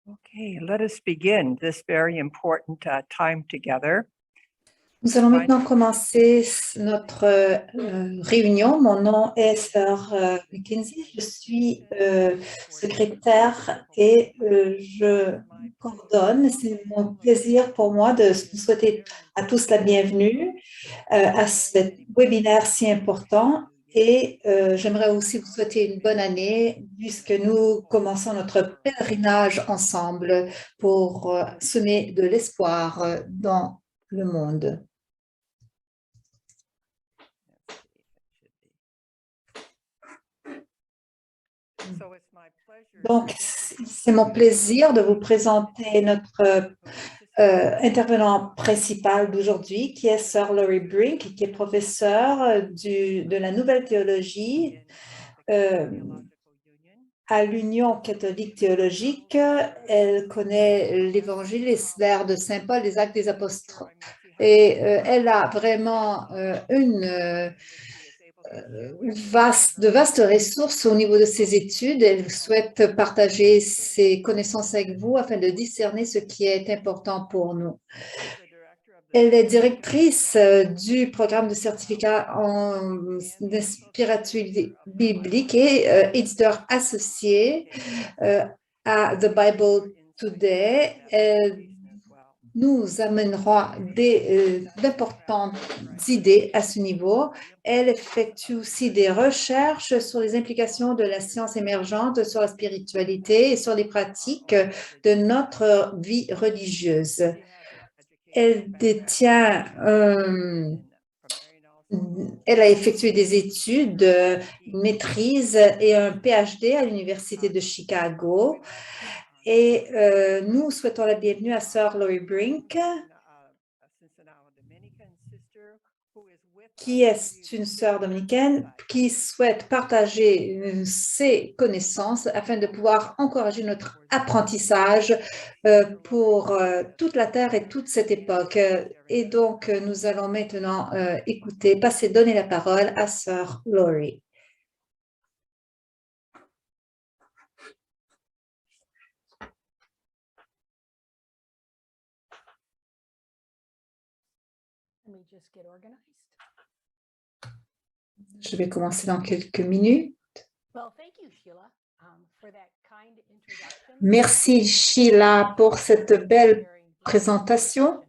Okay, let us begin this very important time together. Nous allons maintenant commencer notre réunion. Mon nom est Sœur Mackenzie. Je suis secrétaire et je coordonne. C'est mon plaisir pour moi de vous souhaiter à tous la bienvenue à ce webinaire si important. Et j'aimerais aussi vous souhaiter une bonne année puisque nous commençons notre pèlerinage ensemble pour semer de l'espoir dans le monde. Donc, c'est mon plaisir de vous présenter notre intervenant principal d'aujourd'hui, qui est Sœur Laurie Brink, qui est professeure de la Nouvelle Théologie à l'Union catholique théologique. Elle connaît l'Évangile, les vers de Saint Paul, les Actes des Apôtres. Et elle a vraiment de vastes ressources au niveau de ses études. Elle souhaite partager ses connaissances avec vous afin de discerner ce qui est important pour nous. Elle est directrice du programme de certificat en spiritualité biblique et éditeur associé à The Bible Today. Elle nous amènera d'importantes idées à ce niveau. Elle effectue aussi des recherches sur les implications de la science émergente, sur la spiritualité et sur les pratiques de notre vie religieuse. Elle détient, elle a effectué des études, une maîtrise et un PhD à l'Université de Chicago. Et nous souhaitons la bienvenue à Sœur Laurie Brink, qui est une sœur dominicaine qui souhaite partager ses connaissances afin de pouvoir encourager notre apprentissage pour toute la Terre et toute cette époque. Et donc, nous allons maintenant donner la parole à Sœur Laurie. Je vais commencer dans quelques minutes. Merci Sheila pour cette belle présentation.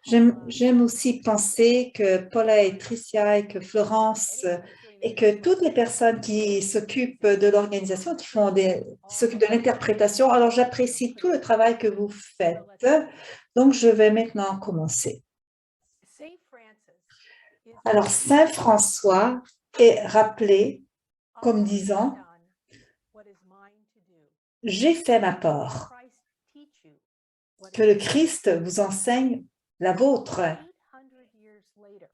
J'aime aussi penser que Paula et Tricia et que Florence et que toutes les personnes qui s'occupent de l'organisation, qui s'occupent de l'interprétation, alors j'apprécie tout le travail que vous faites. Donc, je vais maintenant commencer. Alors, Saint François est rappelé comme disant « J'ai fait ma part, que le Christ vous enseigne la vôtre. »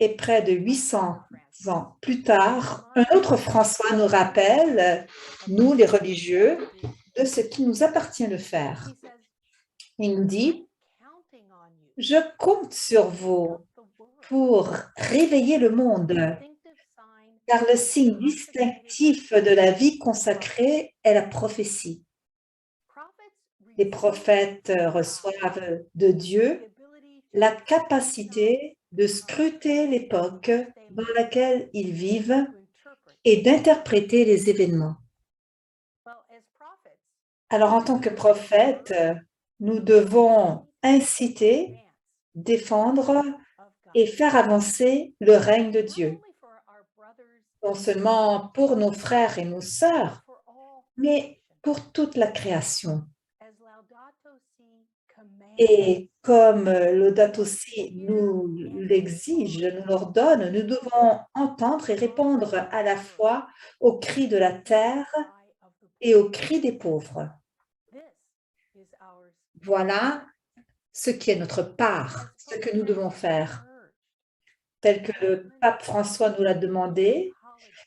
Et près de 800 ans plus tard, un autre François nous rappelle, nous les religieux, de ce qu'il nous appartient de faire. Il nous dit « Je compte sur vous pour réveiller le monde, car le signe distinctif de la vie consacrée est la prophétie. Les prophètes reçoivent de Dieu la capacité de scruter l'époque dans laquelle ils vivent et d'interpréter les événements. Alors, en tant que prophètes, nous devons inciter, défendre et faire avancer le règne de Dieu, non seulement pour nos frères et nos sœurs, mais pour toute la création. Et comme Laudato Si nous l'exige, nous l'ordonne, nous devons entendre et répondre à la fois aux cris de la terre et aux cris des pauvres. Voilà ce qui est notre part, ce que nous devons faire. Tel que le pape François nous l'a demandé,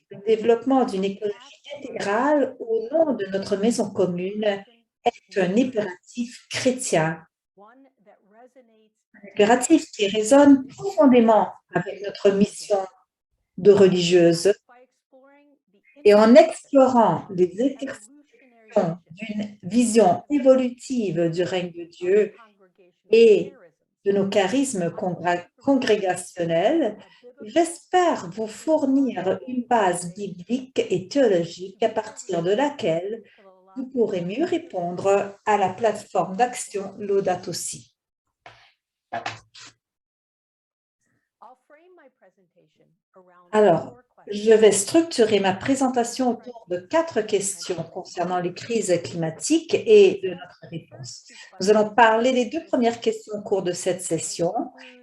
le développement d'une écologie intégrale au nom de notre maison commune est un impératif chrétien. Un impératif qui résonne profondément avec notre mission de religieuse. Et en explorant les d'une vision évolutive du règne de Dieu et de nos charismes congrégationnels, j'espère vous fournir une base biblique et théologique à partir de laquelle vous pourrez mieux répondre à la plateforme d'action Laudato Si. Alors, je vais structurer ma présentation autour de 4 questions concernant les crises climatiques et de notre réponse. Nous allons parler des 2 premières questions au cours de cette session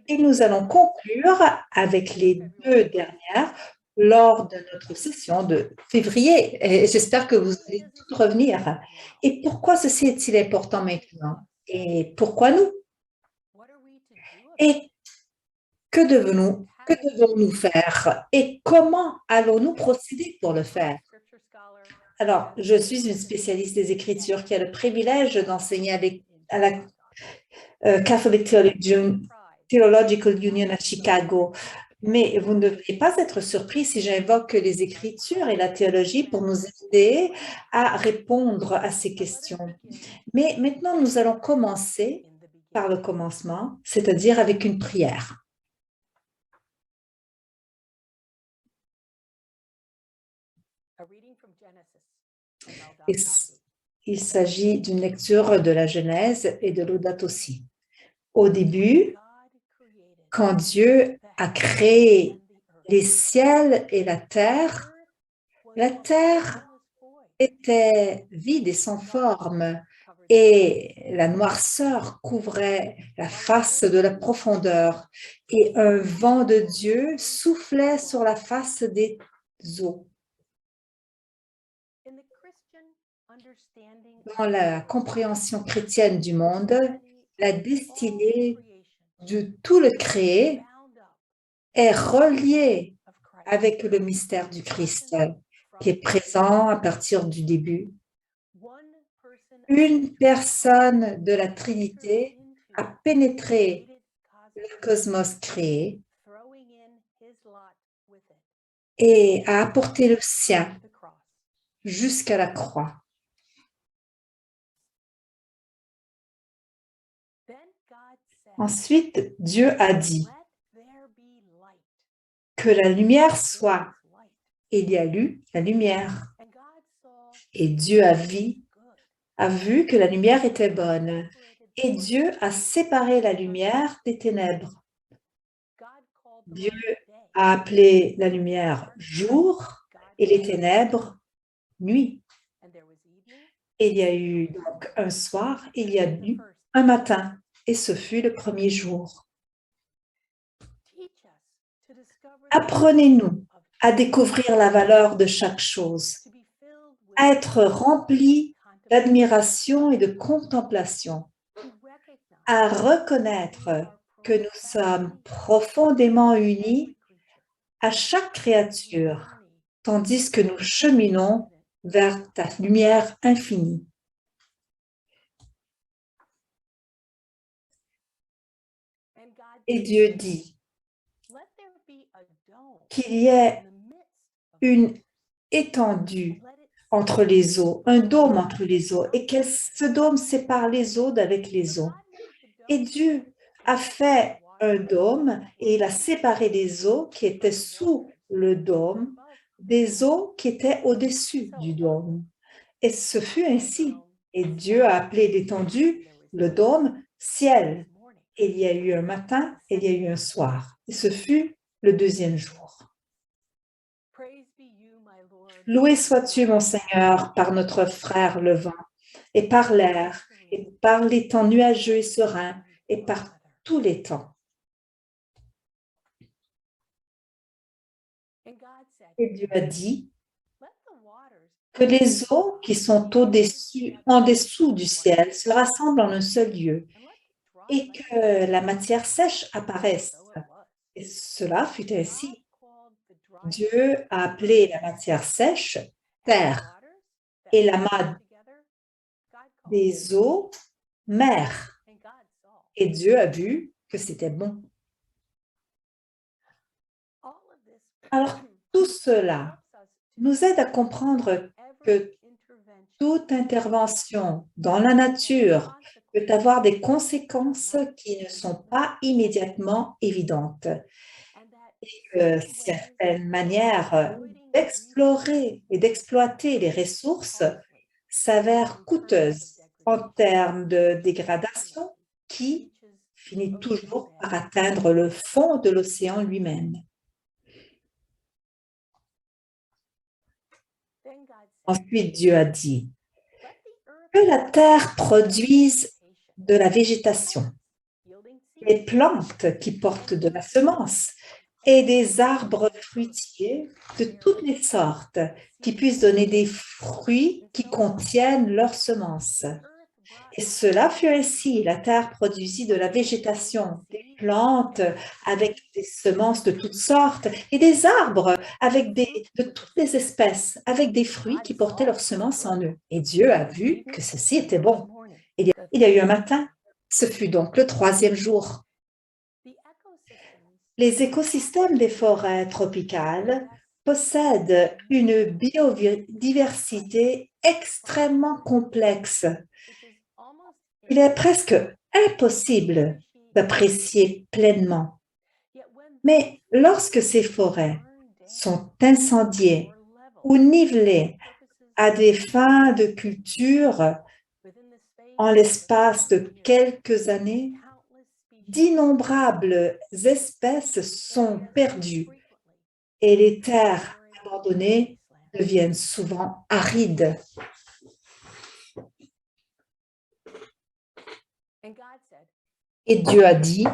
et nous allons conclure avec les 2 dernières lors de notre session de février. Et j'espère que vous allez toutes revenir. Et pourquoi ceci est-il important maintenant? Et pourquoi nous? Et que devons-nous faire et comment allons-nous procéder pour le faire? Alors, je suis une spécialiste des Écritures qui a le privilège d'enseigner à la Catholic Theological Union à Chicago. Mais vous ne devriez pas être surpris si j'invoque les Écritures et la théologie pour nous aider à répondre à ces questions. Mais maintenant, nous allons commencer par le commencement, c'est-à-dire avec une prière. Il s'agit d'une lecture de la Genèse et de Laudato Si. Au début, quand Dieu a créé les ciels et la terre était vide et sans forme, et la noirceur couvrait la face de la profondeur, et un vent de Dieu soufflait sur la face des eaux. Dans la compréhension chrétienne du monde, la destinée de tout le créé est reliée avec le mystère du Christ qui est présent à partir du début. Une personne de la Trinité a pénétré le cosmos créé et a apporté le sien jusqu'à la croix. Ensuite, Dieu a dit que la lumière soit. Il y a eu la lumière. Et Dieu a vu que la lumière était bonne. Et Dieu a séparé la lumière des ténèbres. Dieu a appelé la lumière jour et les ténèbres nuit. Et il y a eu donc un soir, il y a eu un matin. Et ce fut le premier jour. Apprenez-nous à découvrir la valeur de chaque chose, à être remplis d'admiration et de contemplation, à reconnaître que nous sommes profondément unis à chaque créature, tandis que nous cheminons vers ta lumière infinie. Et Dieu dit qu'il y ait une étendue entre les eaux, un dôme entre les eaux, et que ce dôme sépare les eaux d'avec les eaux. Et Dieu a fait un dôme et il a séparé les eaux qui étaient sous le dôme des eaux qui étaient au-dessus du dôme. Et ce fut ainsi. Et Dieu a appelé l'étendue, le dôme, ciel. Et il y a eu un matin et il y a eu un soir. Et ce fut le deuxième jour. Loué sois-tu, mon Seigneur, par notre frère le vent, et par l'air, et par les temps nuageux et sereins, et par tous les temps. Et Dieu a dit que les eaux qui sont en dessous du ciel se rassemblent en un seul lieu, et que la matière sèche apparaisse. Et cela fut ainsi. Dieu a appelé la matière sèche terre, et l'amas des eaux mer. Et Dieu a vu que c'était bon. Alors, tout cela nous aide à comprendre que toute intervention dans la nature peut avoir des conséquences qui ne sont pas immédiatement évidentes. Certaines manières d'explorer et d'exploiter les ressources s'avèrent coûteuses en termes de dégradation qui finit toujours par atteindre le fond de l'océan lui-même. Ensuite, Dieu a dit que la terre produise de la végétation, des plantes qui portent de la semence et des arbres fruitiers de toutes les sortes qui puissent donner des fruits qui contiennent leurs semences. Et cela fut ainsi. La terre produisit de la végétation, des plantes avec des semences de toutes sortes et des arbres de toutes les espèces avec des fruits qui portaient leurs semences en eux. Et Dieu a vu que ceci était bon. Il y a eu un matin. Ce fut donc le 3e jour. Les écosystèmes des forêts tropicales possèdent une biodiversité extrêmement complexe. Il est presque impossible d'apprécier pleinement. Mais lorsque ces forêts sont incendiées ou nivelées à des fins de culture en l'espace de quelques années, d'innombrables espèces sont perdues et les terres abandonnées deviennent souvent arides. Et Dieu a dit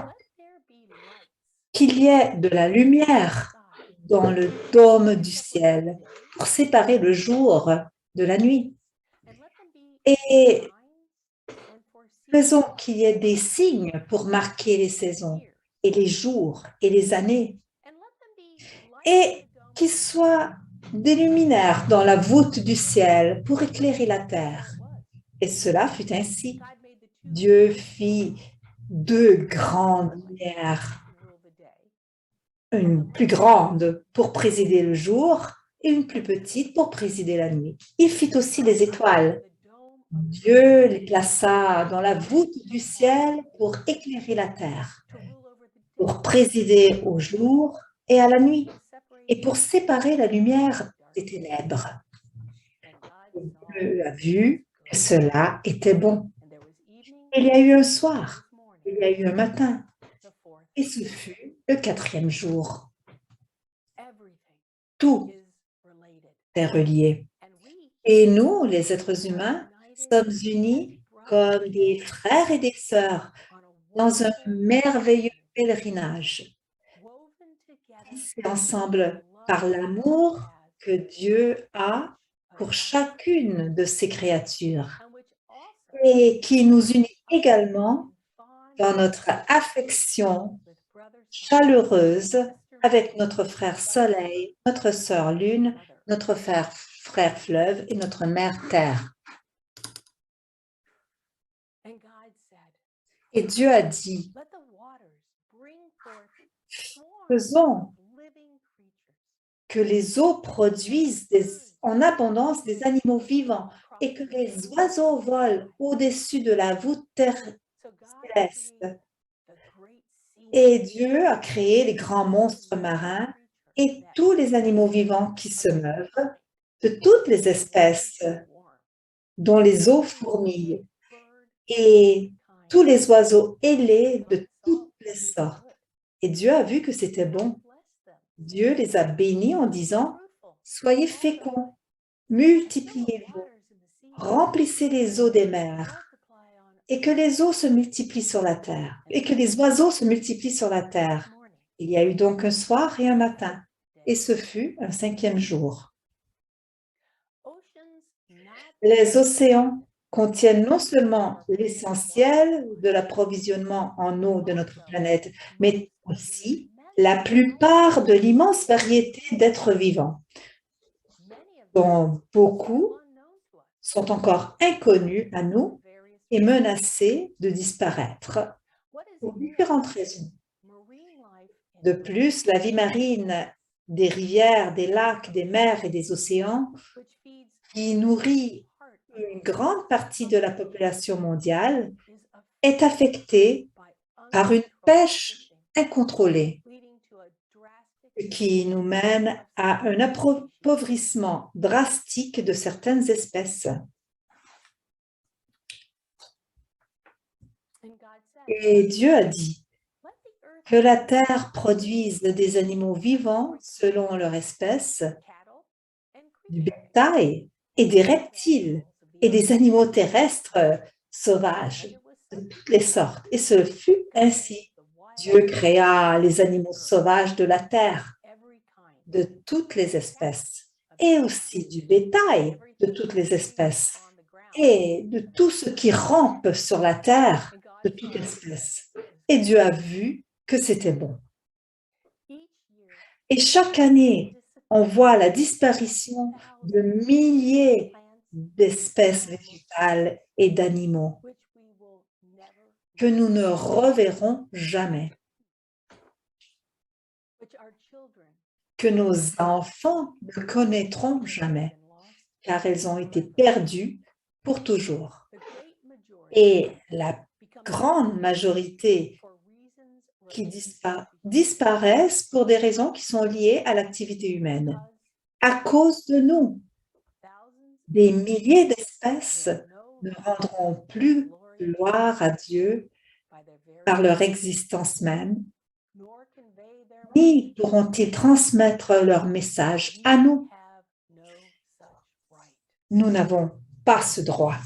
qu'il y ait de la lumière dans le dôme du ciel pour séparer le jour de la nuit. Et faisons qu'il y ait des signes pour marquer les saisons et les jours et les années. Et qu'il soit des luminaires dans la voûte du ciel pour éclairer la terre. Et cela fut ainsi. Dieu fit 2 grandes lumières, une plus grande pour présider le jour et une plus petite pour présider la nuit. Il fit aussi des étoiles. Dieu les plaça dans la voûte du ciel pour éclairer la terre, pour présider au jour et à la nuit, et pour séparer la lumière des ténèbres. Dieu a vu que cela était bon. Il y a eu un soir, il y a eu un matin, et ce fut le 4e jour. Tout est relié. Et nous, les êtres humains, sommes unis comme des frères et des sœurs dans un merveilleux pèlerinage. C'est ensemble par l'amour que Dieu a pour chacune de ses créatures et qui nous unit également dans notre affection chaleureuse avec notre frère Soleil, notre sœur Lune, notre frère Fleuve et notre mère Terre. Et Dieu a dit, faisons que les eaux produisent en abondance des animaux vivants et que les oiseaux volent au-dessus de la voûte céleste. Et Dieu a créé les grands monstres marins et tous les animaux vivants qui se meuvent, de toutes les espèces dont les eaux fourmillent, et tous les oiseaux ailés de toutes les sortes. Et Dieu a vu que c'était bon. Dieu les a bénis en disant, « Soyez féconds, multipliez-vous, remplissez les eaux des mers, et que les eaux se multiplient sur la terre, et que les oiseaux se multiplient sur la terre. » Il y a eu donc un soir et un matin, et ce fut un 5e jour. Les océans contiennent non seulement l'essentiel de l'approvisionnement en eau de notre planète, mais aussi la plupart de l'immense variété d'êtres vivants, dont beaucoup sont encore inconnus à nous et menacés de disparaître pour différentes raisons. De plus, la vie marine des rivières, des lacs, des mers et des océans, qui nourrit une grande partie de la population mondiale est affectée par une pêche incontrôlée qui nous mène à un appauvrissement drastique de certaines espèces. Et Dieu a dit que la terre produise des animaux vivants selon leur espèce, du bétail et des reptiles et des animaux terrestres sauvages de toutes les sortes. Et ce fut ainsi. Dieu créa les animaux sauvages de la terre, de toutes les espèces, et aussi du bétail de toutes les espèces, et de tout ce qui rampe sur la terre de toute espèce. Et Dieu a vu que c'était bon. Et chaque année, on voit la disparition de milliers d'espèces végétales et d'animaux que nous ne reverrons jamais, que nos enfants ne connaîtront jamais, car elles ont été perdues pour toujours. Et la grande majorité qui disparaissent pour des raisons qui sont liées à l'activité humaine. À cause de nous, des milliers d'espèces ne rendront plus gloire à Dieu par leur existence même, ni pourront-ils transmettre leur message à nous. Nous n'avons pas ce droit.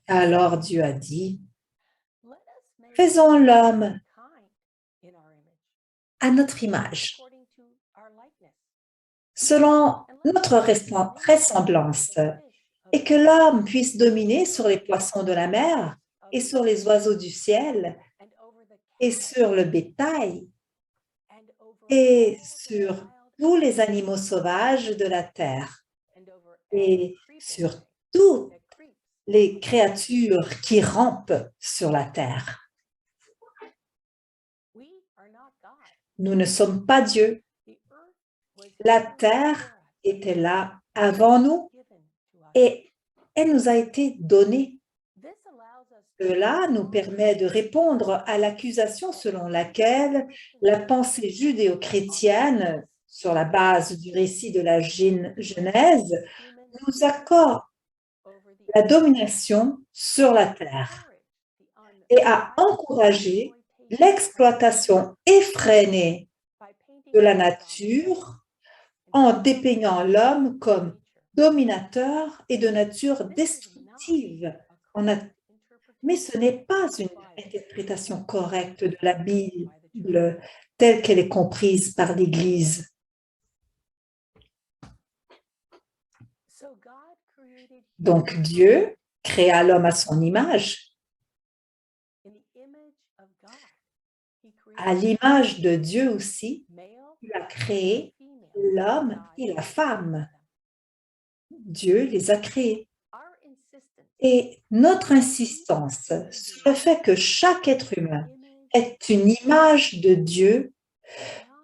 Alors Dieu a dit, « Faisons l'homme à notre image, selon notre ressemblance, et que l'homme puisse dominer sur les poissons de la mer et sur les oiseaux du ciel et sur le bétail et sur tous les animaux sauvages de la terre et sur toutes les créatures qui rampent sur la terre. » Nous ne sommes pas Dieu. La terre était là avant nous et elle nous a été donnée. Cela nous permet de répondre à l'accusation selon laquelle la pensée judéo-chrétienne, sur la base du récit de la Genèse, nous accorde la domination sur la terre et a encouragé l'exploitation effrénée de la nature en dépeignant l'homme comme dominateur et de nature destructive. Mais ce n'est pas une interprétation correcte de la Bible telle qu'elle est comprise par l'Église. Donc Dieu créa l'homme à son image. À l'image de Dieu aussi, il a créé l'homme et la femme. Dieu les a créés. Et notre insistance sur le fait que chaque être humain est une image de Dieu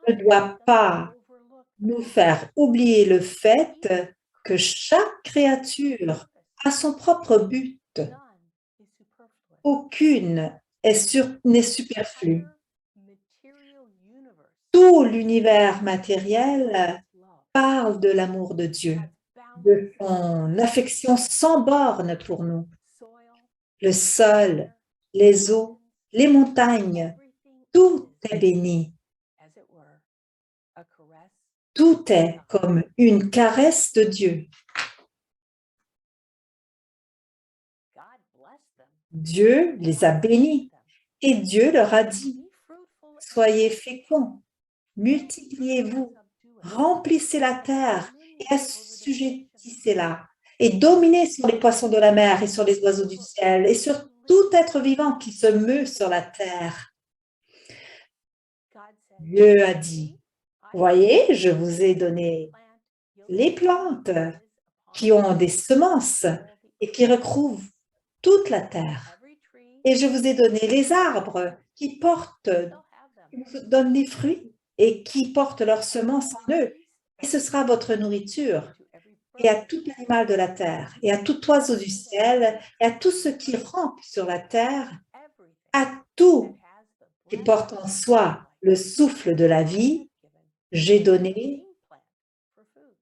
ne doit pas nous faire oublier le fait que chaque créature a son propre but. Aucune n'est superflue. Tout l'univers matériel parle de l'amour de Dieu, de son affection sans borne pour nous. Le sol, les eaux, les montagnes, tout est béni. Tout est comme une caresse de Dieu. Dieu les a bénis et Dieu leur a dit, « Soyez féconds, multipliez-vous, remplissez la terre et assujettissez-la, et dominez sur les poissons de la mer et sur les oiseaux du ciel et sur tout être vivant qui se meut sur la terre. » Dieu a dit, « Voyez, je vous ai donné les plantes qui ont des semences et qui recouvrent toute la terre. Et je vous ai donné les arbres qui donnent des fruits et qui portent leurs semences en eux. et ce sera votre nourriture, et à tout animal de la terre, et à tout oiseau du ciel, et à tout ce qui rampe sur la terre, à tout qui porte en soi le souffle de la vie, j'ai donné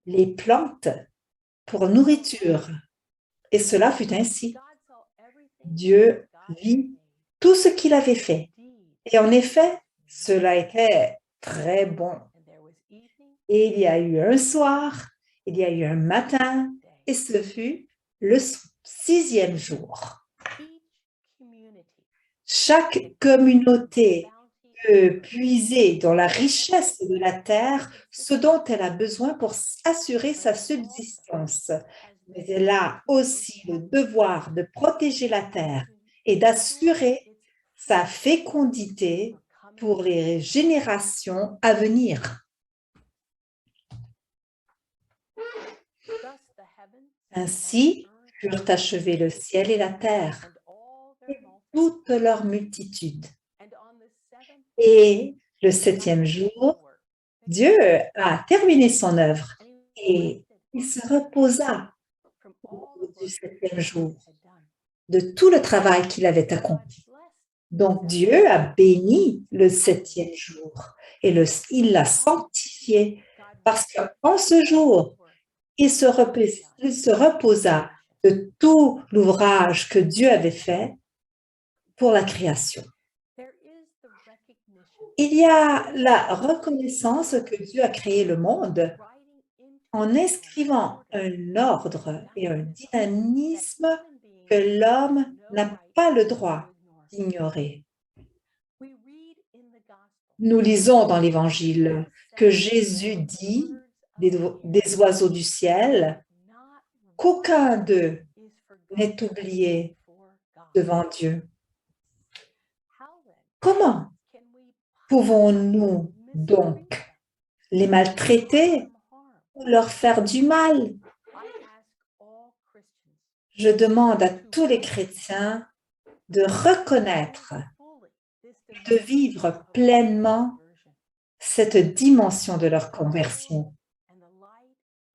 les plantes pour nourriture. Et cela fut ainsi. Dieu vit tout ce qu'il avait fait. Et en effet, cela était très bon. Et il y a eu un soir, il y a eu un matin, et ce fut le 6e jour. Chaque communauté peut puiser dans la richesse de la terre ce dont elle a besoin pour assurer sa subsistance. Mais elle a aussi le devoir de protéger la terre et d'assurer sa fécondité pour les générations à venir. Ainsi furent achevés le ciel et la terre, et toute leur multitude. Et le 7e jour, Dieu a terminé son œuvre et il se reposa au bout du 7e jour de tout le travail qu'il avait accompli. Donc Dieu a béni le 7e jour et il l'a sanctifié parce qu'en ce jour, il se reposa de tout l'ouvrage que Dieu avait fait pour la création. Il y a la reconnaissance que Dieu a créé le monde en inscrivant un ordre et un dynamisme que l'homme n'a pas le droit d'ignorer. Nous lisons dans l'Évangile que Jésus dit des oiseaux du ciel qu'aucun d'eux n'est oublié devant Dieu. Comment pouvons-nous donc les maltraiter ou leur faire du mal? Je demande à tous les chrétiens de reconnaître et de vivre pleinement cette dimension de leur conversion.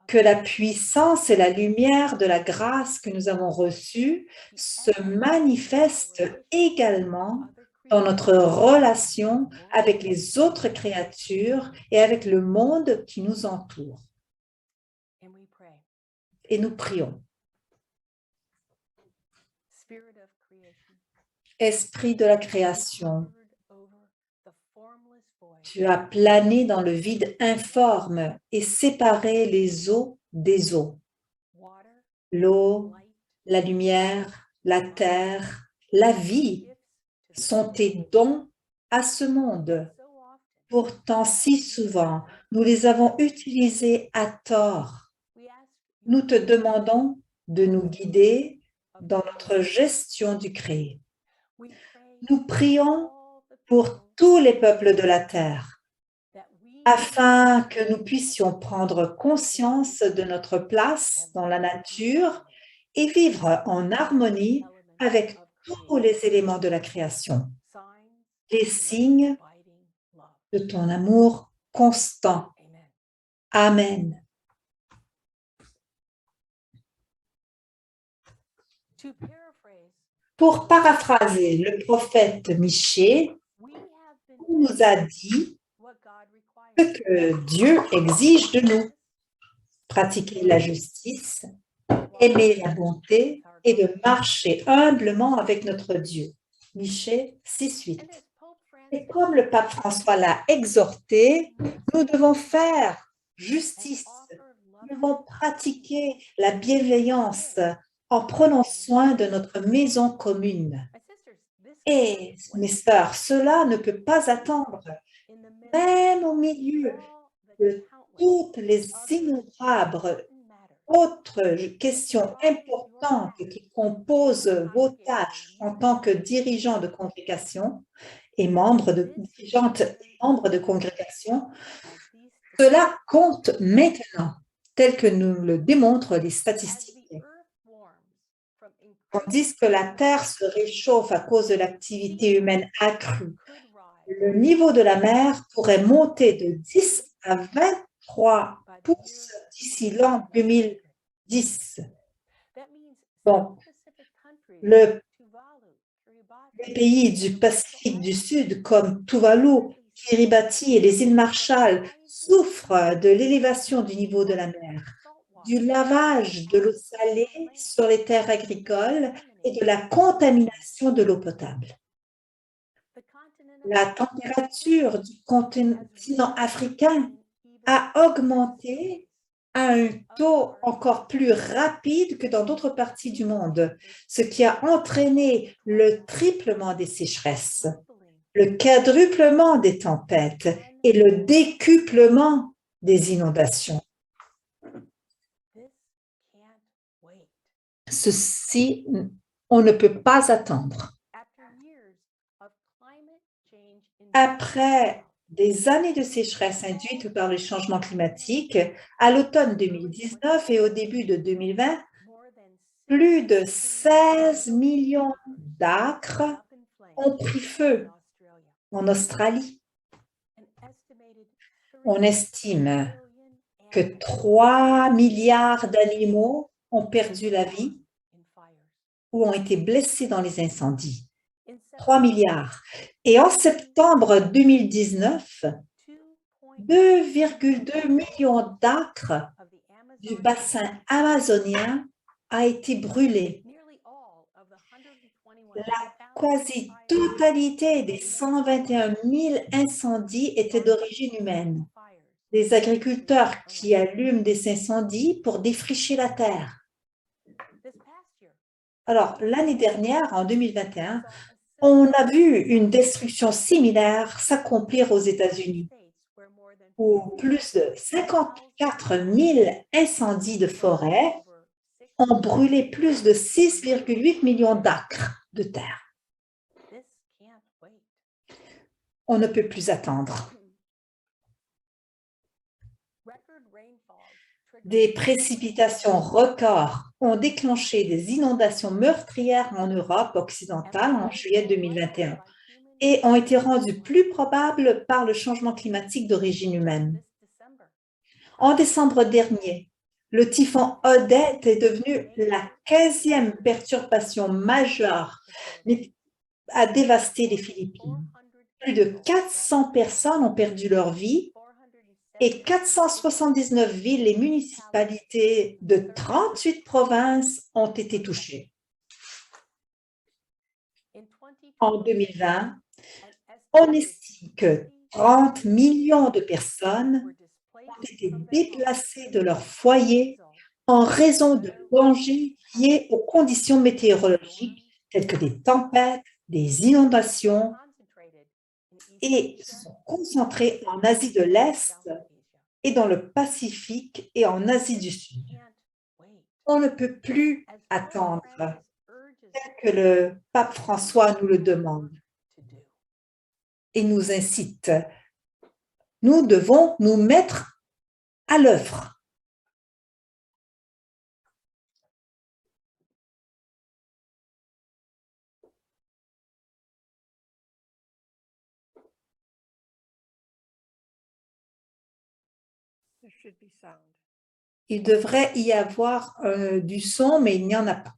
Que la puissance et la lumière de la grâce que nous avons reçue se manifestent également dans notre relation avec les autres créatures et avec le monde qui nous entoure. Et nous prions. Esprit de la création, tu as plané dans le vide informe et séparé les eaux des eaux. L'eau, la lumière, la terre, la vie sont tes dons à ce monde. Pourtant, si souvent, nous les avons utilisés à tort. Nous te demandons de nous guider dans notre gestion du créé. Nous prions pour tous les peuples de la terre, afin que nous puissions prendre conscience de notre place dans la nature et vivre en harmonie avec tous les éléments de la création, les signes de ton amour constant. Amen. Pour paraphraser le prophète Michée, il nous a dit ce que Dieu exige de nous. Pratiquer la justice, aimer la bonté et de marcher humblement avec notre Dieu. Michée 6:8. Et comme le pape François l'a exhorté, nous devons faire justice, nous devons pratiquer la bienveillance en prenant soin de notre maison commune. Et, mes sœurs, cela ne peut pas attendre. Même au milieu de toutes les innombrables autres questions importantes qui composent vos tâches en tant que dirigeant de congrégation et dirigeante et membre de congrégation, cela compte maintenant, tel que nous le démontrent les statistiques. Tandis que la Terre se réchauffe à cause de l'activité humaine accrue, le niveau de la mer pourrait monter de 10 à 23 pousse d'ici l'an 2010. Bon, les pays du Pacifique du Sud, comme Tuvalu, Kiribati et les îles Marshall, souffrent de l'élévation du niveau de la mer, du lavage de l'eau salée sur les terres agricoles et de la contamination de l'eau potable. La température du continent africain a augmenté à un taux encore plus rapide que dans d'autres parties du monde, ce qui a entraîné le triplement des sécheresses, le quadruplement des tempêtes et le décuplement des inondations. Ceci, on ne peut pas attendre. Après des années de sécheresse induites par le changement climatique, à l'automne 2019 et au début de 2020, plus de 16 millions d'acres ont pris feu en Australie. On estime que 3 milliards d'animaux ont perdu la vie ou ont été blessés dans les incendies. 3 milliards. Et en septembre 2019, 2,2 millions d'acres du bassin amazonien a été brûlé. La quasi-totalité des 121 000 incendies étaient d'origine humaine. Des agriculteurs qui allument des incendies pour défricher la terre. Alors, l'année dernière, en 2021, on a vu une destruction similaire s'accomplir aux États-Unis, où plus de 54 000 incendies de forêt ont brûlé plus de 6,8 millions d'acres de terre. On ne peut plus attendre. Des précipitations records ont déclenché des inondations meurtrières en Europe occidentale en juillet 2021 et ont été rendues plus probables par le changement climatique d'origine humaine. En décembre dernier, le typhon Odette est devenu la 15e perturbation majeure à dévaster les Philippines. Plus de 400 personnes ont perdu leur vie et 479 villes et municipalités de 38 provinces ont été touchées. En 2020, on estime que 30 millions de personnes ont été déplacées de leur foyer en raison de dangers liés aux conditions météorologiques telles que des tempêtes, des inondations, et sont concentrés en Asie de l'Est et dans le Pacifique et en Asie du Sud. On ne peut plus attendre, tel que le pape François nous le demande et nous incite. Nous devons nous mettre à l'œuvre. Il devrait y avoir du son, mais il n'y en a pas.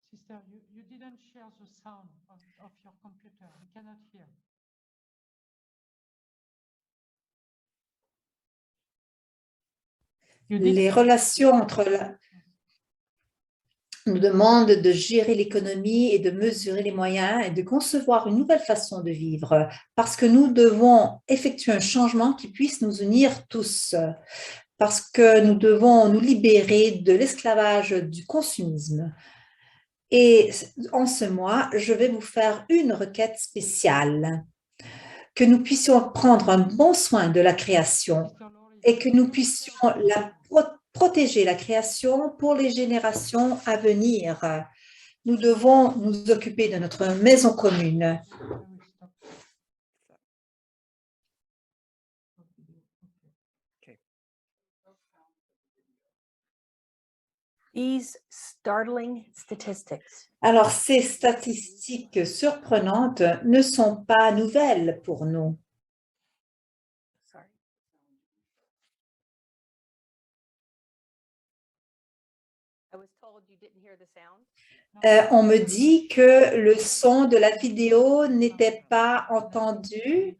Sister, you didn't share the sound of your computer. We cannot hear. Les relations entre nous demandent de gérer l'économie et de mesurer les moyens et de concevoir une nouvelle façon de vivre parce que nous devons effectuer un changement qui puisse nous unir tous, parce que nous devons nous libérer de l'esclavage du consumisme. Et en ce mois, je vais vous faire une requête spéciale, que nous puissions prendre un bon soin de la création et que nous puissions protéger la création pour les générations à venir. Nous devons nous occuper de notre maison commune. Alors, ces statistiques surprenantes ne sont pas nouvelles pour nous. On me dit que le son de la vidéo n'était pas entendu.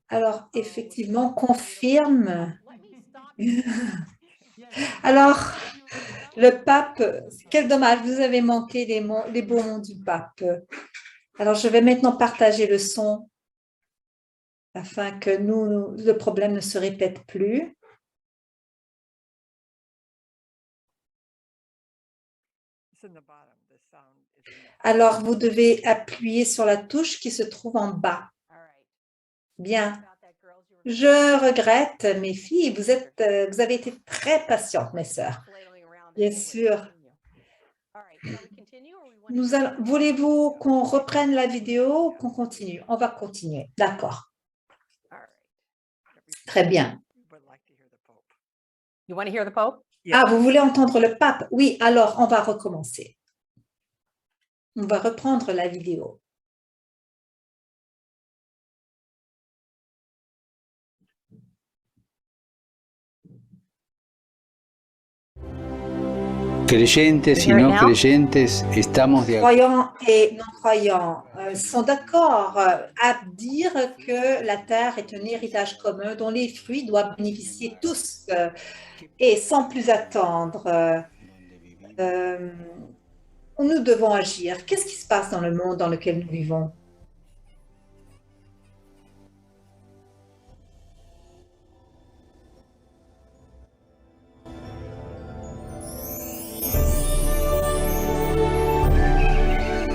Alors, effectivement, confirme. Alors, le pape, quel dommage, vous avez manqué les beaux mots du pape. Alors, je vais maintenant partager le son afin que le problème ne se répète plus. Alors, vous devez appuyer sur la touche qui se trouve en bas. Bien. Je regrette, mes filles, vous avez été très patientes, mes sœurs. Bien sûr. Voulez-vous qu'on reprenne la vidéo ou qu'on continue? On va continuer. D'accord. Très bien. Ah, vous voulez entendre le pape? Oui, alors on va recommencer. On va reprendre la vidéo. Creyentes y no creyentes, estamos de acuerdo. Croyants et non-croyants sont d'accord à dire que la terre est un héritage commun dont les fruits doivent bénéficier tous. Et sans plus attendre, nous devons agir. Qu'est-ce qui se passe dans le monde dans lequel nous vivons?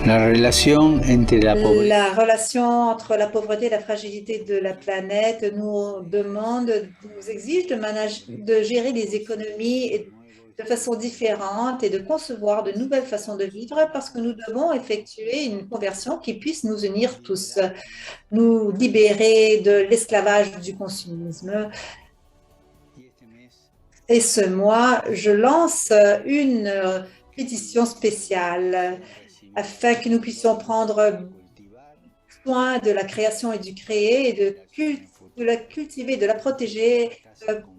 La relation entre la pauvreté et la fragilité de la planète nous exige de gérer les économies de façon différente et de concevoir de nouvelles façons de vivre parce que nous devons effectuer une conversion qui puisse nous unir tous, nous libérer de l'esclavage du consumérisme. Et ce mois, je lance une pétition spéciale afin que nous puissions prendre soin de la création et du créé et de la cultiver, de la protéger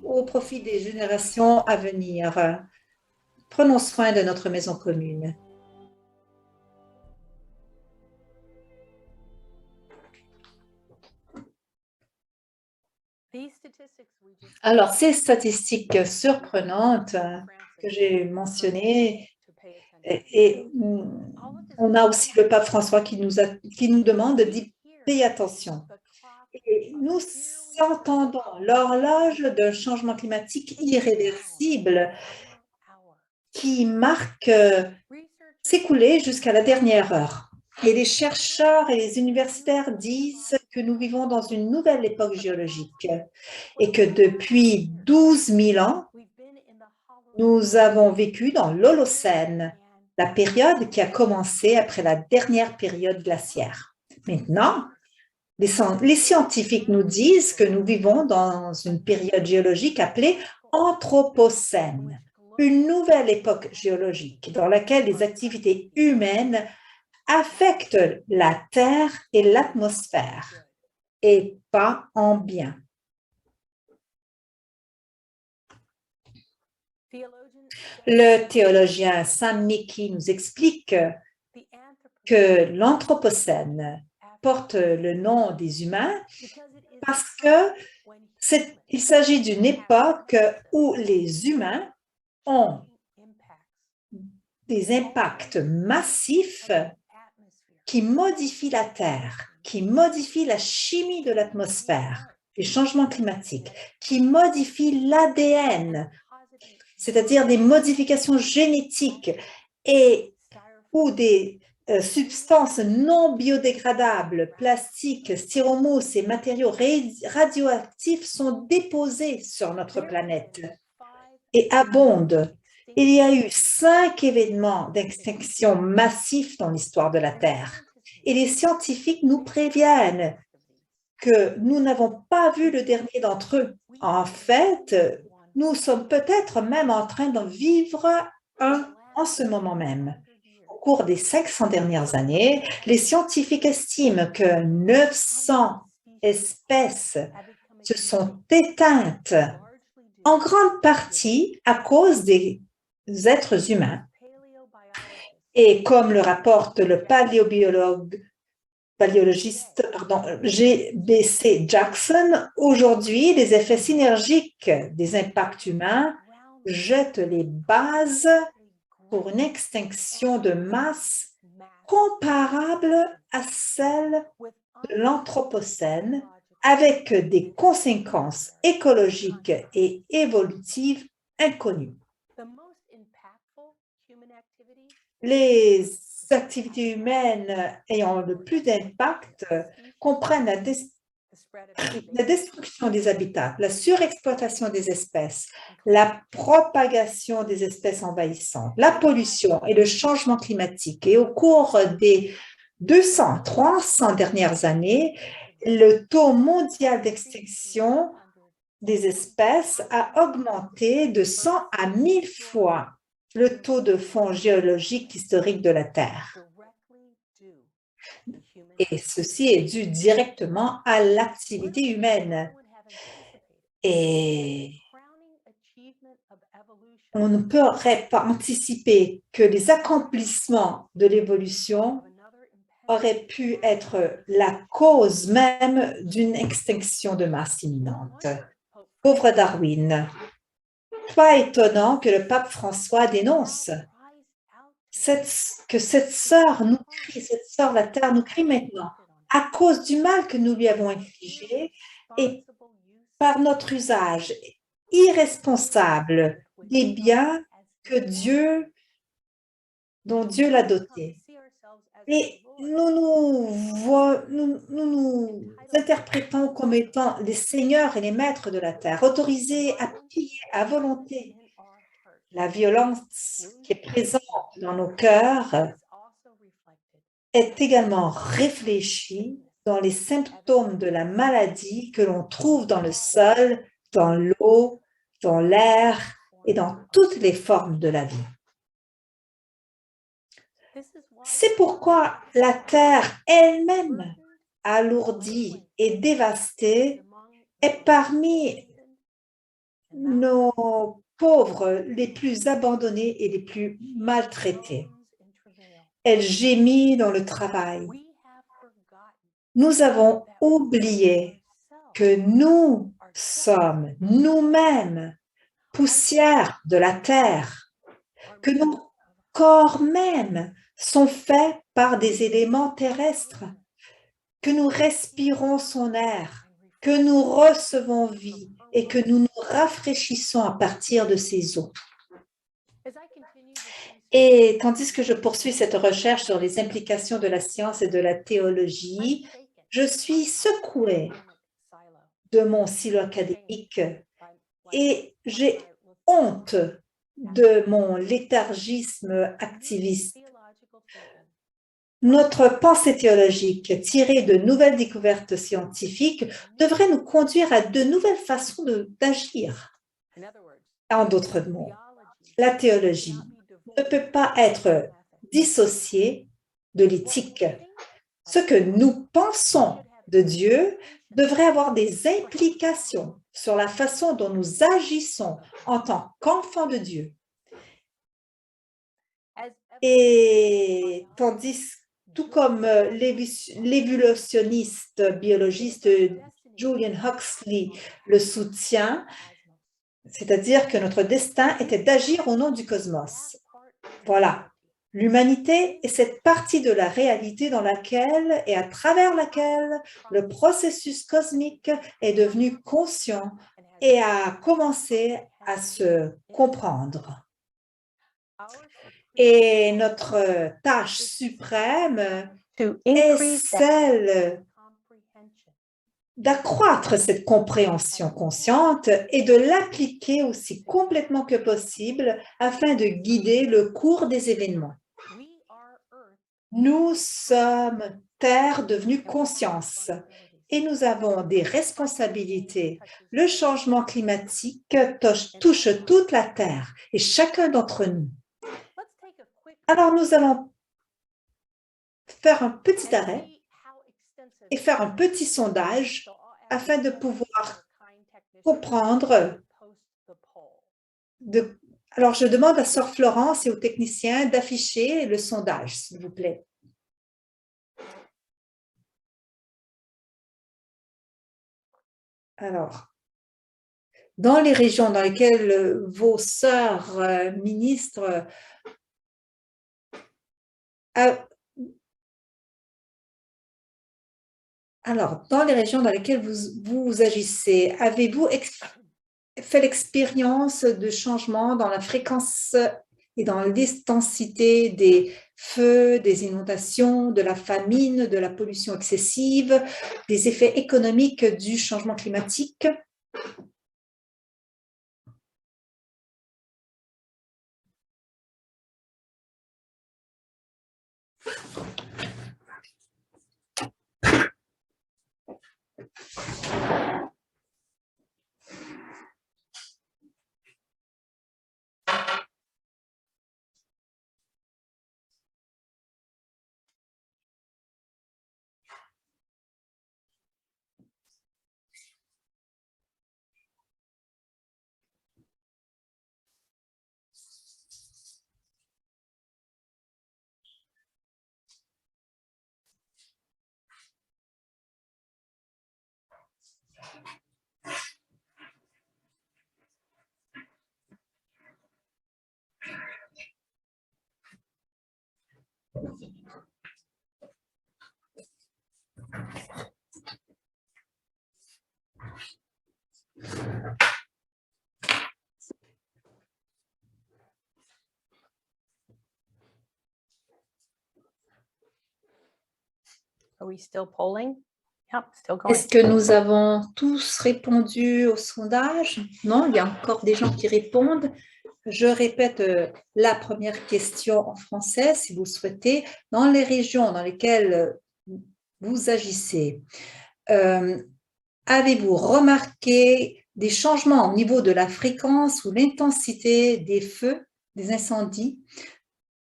au profit des générations à venir. Prenons soin de notre maison commune. Alors, ces statistiques surprenantes que j'ai mentionnées, et on a aussi le pape François qui nous demande d'y payer attention. Et nous entendons l'horloge d'un changement climatique irréversible qui marque s'écouler jusqu'à la dernière heure. Et les chercheurs et les universitaires disent que nous vivons dans une nouvelle époque géologique et que depuis 12 000 ans, nous avons vécu dans l'Holocène, la période qui a commencé après la dernière période glaciaire. Maintenant, les scientifiques nous disent que nous vivons dans une période géologique appelée Anthropocène, une nouvelle époque géologique dans laquelle les activités humaines affectent la Terre et l'atmosphère, et pas en bien. Le théologien Sam Mickey nous explique que l'Anthropocène porte le nom des humains parce qu'il s'agit d'une époque où les humains ont des impacts massifs qui modifient la Terre, qui modifient la chimie de l'atmosphère, les changements climatiques, qui modifient l'ADN, c'est-à-dire des modifications génétiques ou des substances non biodégradables, plastiques, styromousse et matériaux radioactifs sont déposés sur notre planète et abondent. Il y a eu 5 événements d'extinction massifs dans l'histoire de la Terre. Et les scientifiques nous préviennent que nous n'avons pas vu le dernier d'entre eux. En fait, nous sommes peut-être même en train d'en vivre un en ce moment même. Au cours des 500 dernières années, les scientifiques estiment que 900 espèces se sont éteintes en grande partie à cause des êtres humains. Et comme le rapporte le paléologiste G.B.C. Jackson, aujourd'hui, les effets synergiques des impacts humains jettent les bases pour une extinction de masse comparable à celle de l'Anthropocène, avec des conséquences écologiques et évolutives inconnues. Les activités humaines ayant le plus d'impact comprennent la destruction des habitats, la surexploitation des espèces, la propagation des espèces envahissantes, la pollution et le changement climatique. Et au cours des 200-300 dernières années, le taux mondial d'extinction des espèces a augmenté de 100 à 1000 fois le taux de fond géologique historique de la Terre. Et ceci est dû directement à l'activité humaine. Et on ne pourrait pas anticiper que les accomplissements de l'évolution auraient pu être la cause même d'une extinction de masse imminente. Pauvre Darwin, pas étonnant que le pape François dénonce que cette sœur la Terre nous crie maintenant à cause du mal que nous lui avons infligé et par notre usage irresponsable des biens dont Dieu l'a doté. Et nous nous interprétons comme étant les seigneurs et les maîtres de la terre, autorisés à piller à volonté. La violence qui est présente dans nos cœurs est également réfléchie dans les symptômes de la maladie que l'on trouve dans le sol, dans l'eau, dans l'air et dans toutes les formes de la vie. C'est pourquoi la terre elle-même, alourdie et dévastée, est parmi nos pauvres les plus abandonnés et les plus maltraités. Elle gémit dans le travail. Nous avons oublié que nous sommes nous-mêmes poussière de la terre, que nos corps mêmes sont faits par des éléments terrestres, que nous respirons son air, que nous recevons vie et que nous nous rafraîchissons à partir de ces eaux. Et tandis que je poursuis cette recherche sur les implications de la science et de la théologie, je suis secouée de mon silo académique et j'ai honte de mon léthargisme activiste. Notre pensée théologique, tirée de nouvelles découvertes scientifiques, devrait nous conduire à de nouvelles façons d'agir. En d'autres mots, la théologie ne peut pas être dissociée de l'éthique. Ce que nous pensons de Dieu devrait avoir des implications sur la façon dont nous agissons en tant qu'enfants de Dieu. Et tout comme l'évolutionniste biologiste Julian Huxley le soutient, c'est-à-dire que notre destin était d'agir au nom du cosmos. Voilà, l'humanité est cette partie de la réalité dans laquelle et à travers laquelle le processus cosmique est devenu conscient et a commencé à se comprendre. Et notre tâche suprême est celle d'accroître cette compréhension consciente et de l'appliquer aussi complètement que possible afin de guider le cours des événements. Nous sommes Terre devenue conscience et nous avons des responsabilités. Le changement climatique touche toute la Terre et chacun d'entre nous. Alors, nous allons faire un petit arrêt et faire un petit sondage afin de pouvoir comprendre Alors, je demande à Sœur Florence et aux techniciens d'afficher le sondage, s'il vous plaît. Alors, dans les régions dans lesquelles vos sœurs ministres alors, dans les régions dans lesquelles vous agissez, avez-vous fait l'expérience de changements dans la fréquence et dans l'intensité des feux, des inondations, de la famine, de la pollution excessive, des effets économiques du changement climatique? Are we still polling? Yep, still going. Est-ce que nous avons tous répondu au sondage? Non, il y a encore des gens qui répondent. Je répète la première question en français, si vous souhaitez. Dans les régions dans lesquelles vous agissez, avez-vous remarqué des changements au niveau de la fréquence ou l'intensité des feux, des incendies,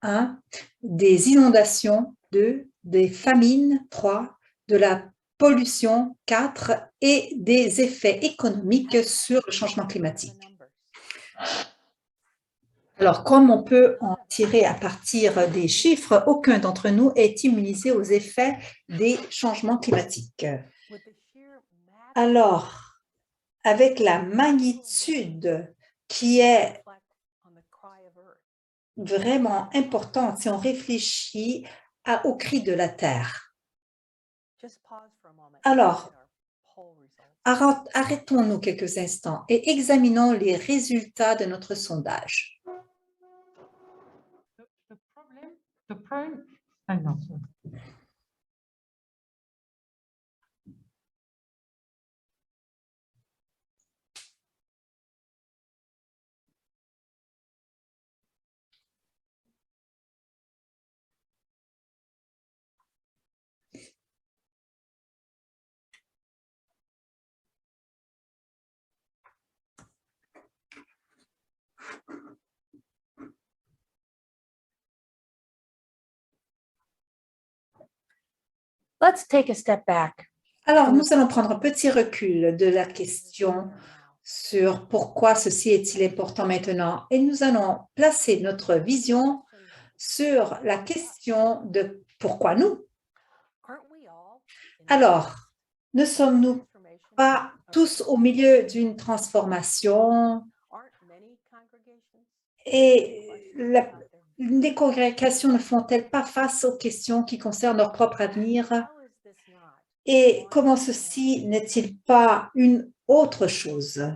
1, des inondations, 2, des famines, 3, de la pollution, 4, et des effets économiques sur le changement climatique? Alors, comme on peut en tirer à partir des chiffres, aucun d'entre nous est immunisé aux effets des changements climatiques. Alors, avec la magnitude qui est vraiment importante, si on réfléchit au cri de la Terre. Alors, arrêtons-nous quelques instants et examinons les résultats de notre sondage. Let's take a step back. Alors, nous allons prendre un petit recul de la question sur pourquoi ceci est-il important maintenant, et nous allons placer notre vision sur la question de pourquoi nous. Alors, ne sommes-nous pas tous au milieu d'une transformation et les congrégations ne font-elles pas face aux questions qui concernent leur propre avenir? Et comment ceci n'est-il pas une autre chose?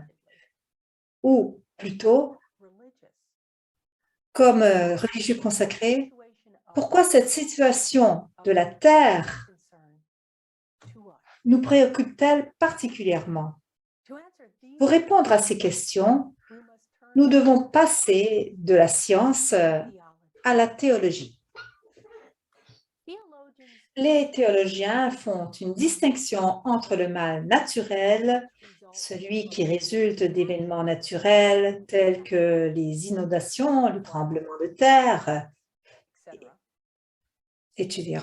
Ou plutôt, comme religieux consacré, pourquoi cette situation de la Terre nous préoccupe-t-elle particulièrement? Pour répondre à ces questions, nous devons passer de la science à la théologie. Les théologiens font une distinction entre le mal naturel, celui qui résulte d'événements naturels tels que les inondations, le tremblement de terre, etc.,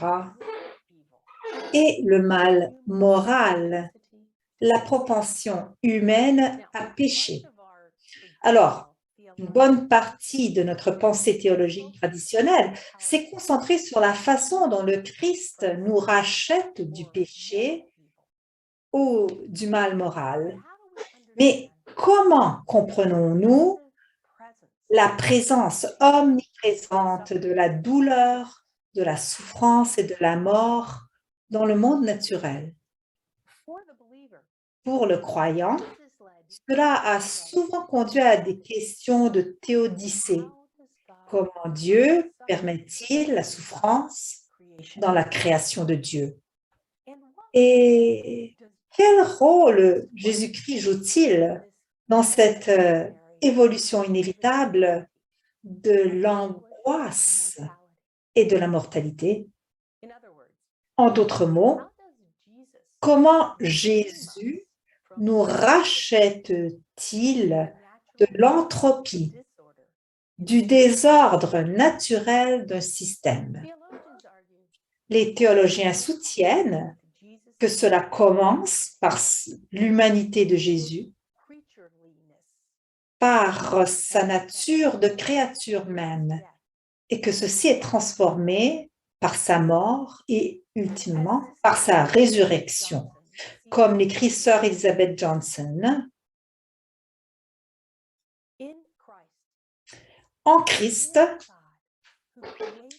et le mal moral, la propension humaine à pécher. Alors, une bonne partie de notre pensée théologique traditionnelle s'est concentrée sur la façon dont le Christ nous rachète du péché ou du mal moral. Mais comment comprenons-nous la présence omniprésente de la douleur, de la souffrance et de la mort dans le monde naturel? Pour le croyant, cela a souvent conduit à des questions de théodicée. Comment Dieu permet-il la souffrance dans la création de Dieu? Et quel rôle Jésus-Christ joue-t-il dans cette évolution inévitable de l'angoisse et de la mortalité? En d'autres mots, comment Jésus nous rachète-t-il de l'entropie, du désordre naturel d'un système? Les théologiens soutiennent que cela commence par l'humanité de Jésus, par sa nature de créature même, et que ceci est transformé par sa mort et ultimement par sa résurrection. Comme l'écrit Sœur Elizabeth Johnson, en Christ,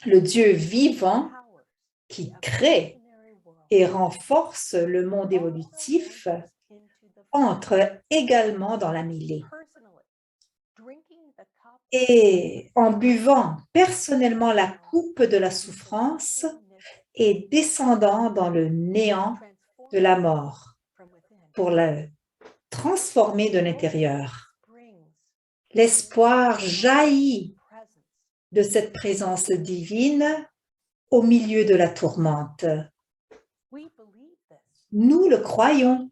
le Dieu vivant qui crée et renforce le monde évolutif entre également dans la mêlée. Et en buvant personnellement la coupe de la souffrance et descendant dans le néant de la mort pour la transformer de l'intérieur. L'espoir jaillit de cette présence divine au milieu de la tourmente. Nous le croyons,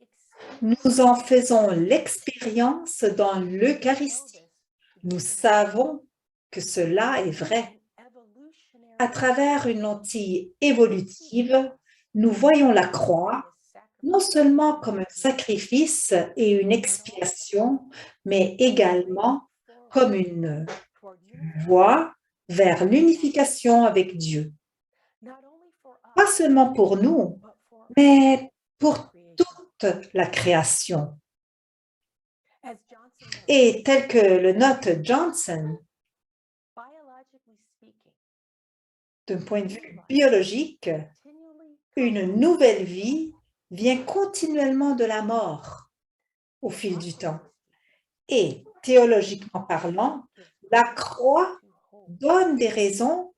nous en faisons l'expérience dans l'Eucharistie. Nous savons que cela est vrai. À travers une lentille évolutive, nous voyons la croix non seulement comme un sacrifice et une expiation, mais également comme une voie vers l'unification avec Dieu. Pas seulement pour nous, mais pour toute la création. Et tel que le note Johnson, d'un point de vue biologique, une nouvelle vie vient continuellement de la mort au fil du temps. Et théologiquement parlant, la croix donne des raisons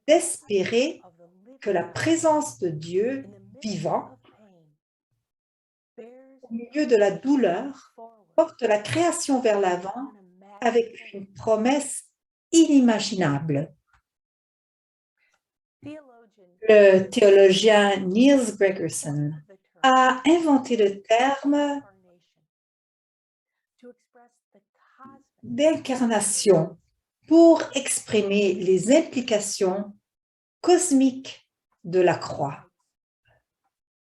d'espérer que la présence de Dieu vivant au milieu de la douleur porte la création vers l'avant avec une promesse inimaginable. Le théologien Niels Gregerson a inventé le terme d'incarnation pour exprimer les implications cosmiques de la croix.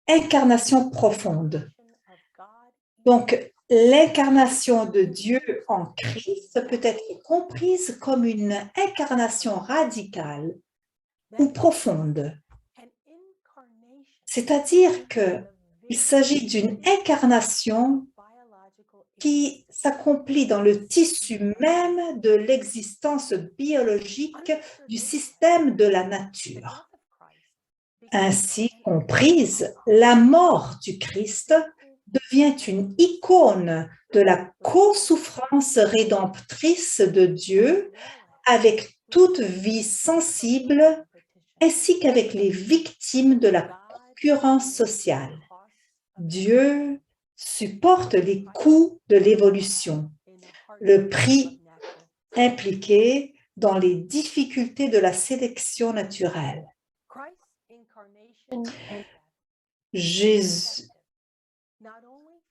Incarnation profonde. Donc, l'incarnation de Dieu en Christ peut être comprise comme une incarnation radicale ou profonde. C'est-à-dire qu'il s'agit d'une incarnation qui s'accomplit dans le tissu même de l'existence biologique du système de la nature. Ainsi comprise, la mort du Christ devient une icône de la co-souffrance rédemptrice de Dieu avec toute vie sensible ainsi qu'avec les victimes de la concurrence sociale. Dieu supporte les coûts de l'évolution, le prix impliqué dans les difficultés de la sélection naturelle. Jésus,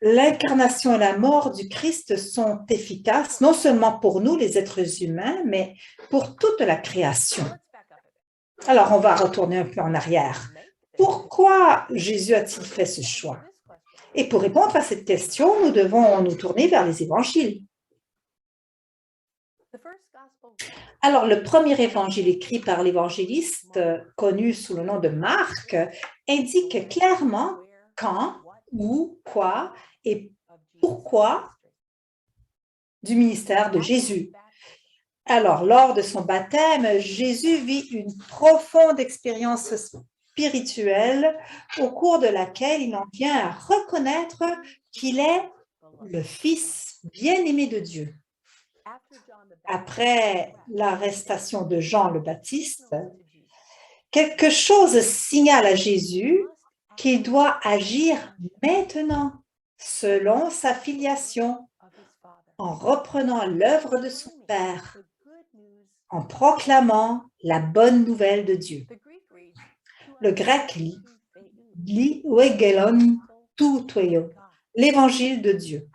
l'incarnation et la mort du Christ sont efficaces, non seulement pour nous, les êtres humains, mais pour toute la création. Alors, on va retourner un peu en arrière. Pourquoi Jésus a-t-il fait ce choix? Et pour répondre à cette question, nous devons nous tourner vers les évangiles. Alors, le premier évangile écrit par l'évangéliste connu sous le nom de Marc indique clairement quand, où, quoi et pourquoi du ministère de Jésus. Alors, lors de son baptême, Jésus vit une profonde expérience spirituelle au cours de laquelle il en vient à reconnaître qu'il est le Fils bien-aimé de Dieu. Après l'arrestation de Jean le Baptiste, quelque chose signale à Jésus qu'il doit agir maintenant selon sa filiation, en reprenant l'œuvre de son Père, en proclamant la bonne nouvelle de Dieu. Le grec lit Euangelon tou theou, l'évangile de Dieu.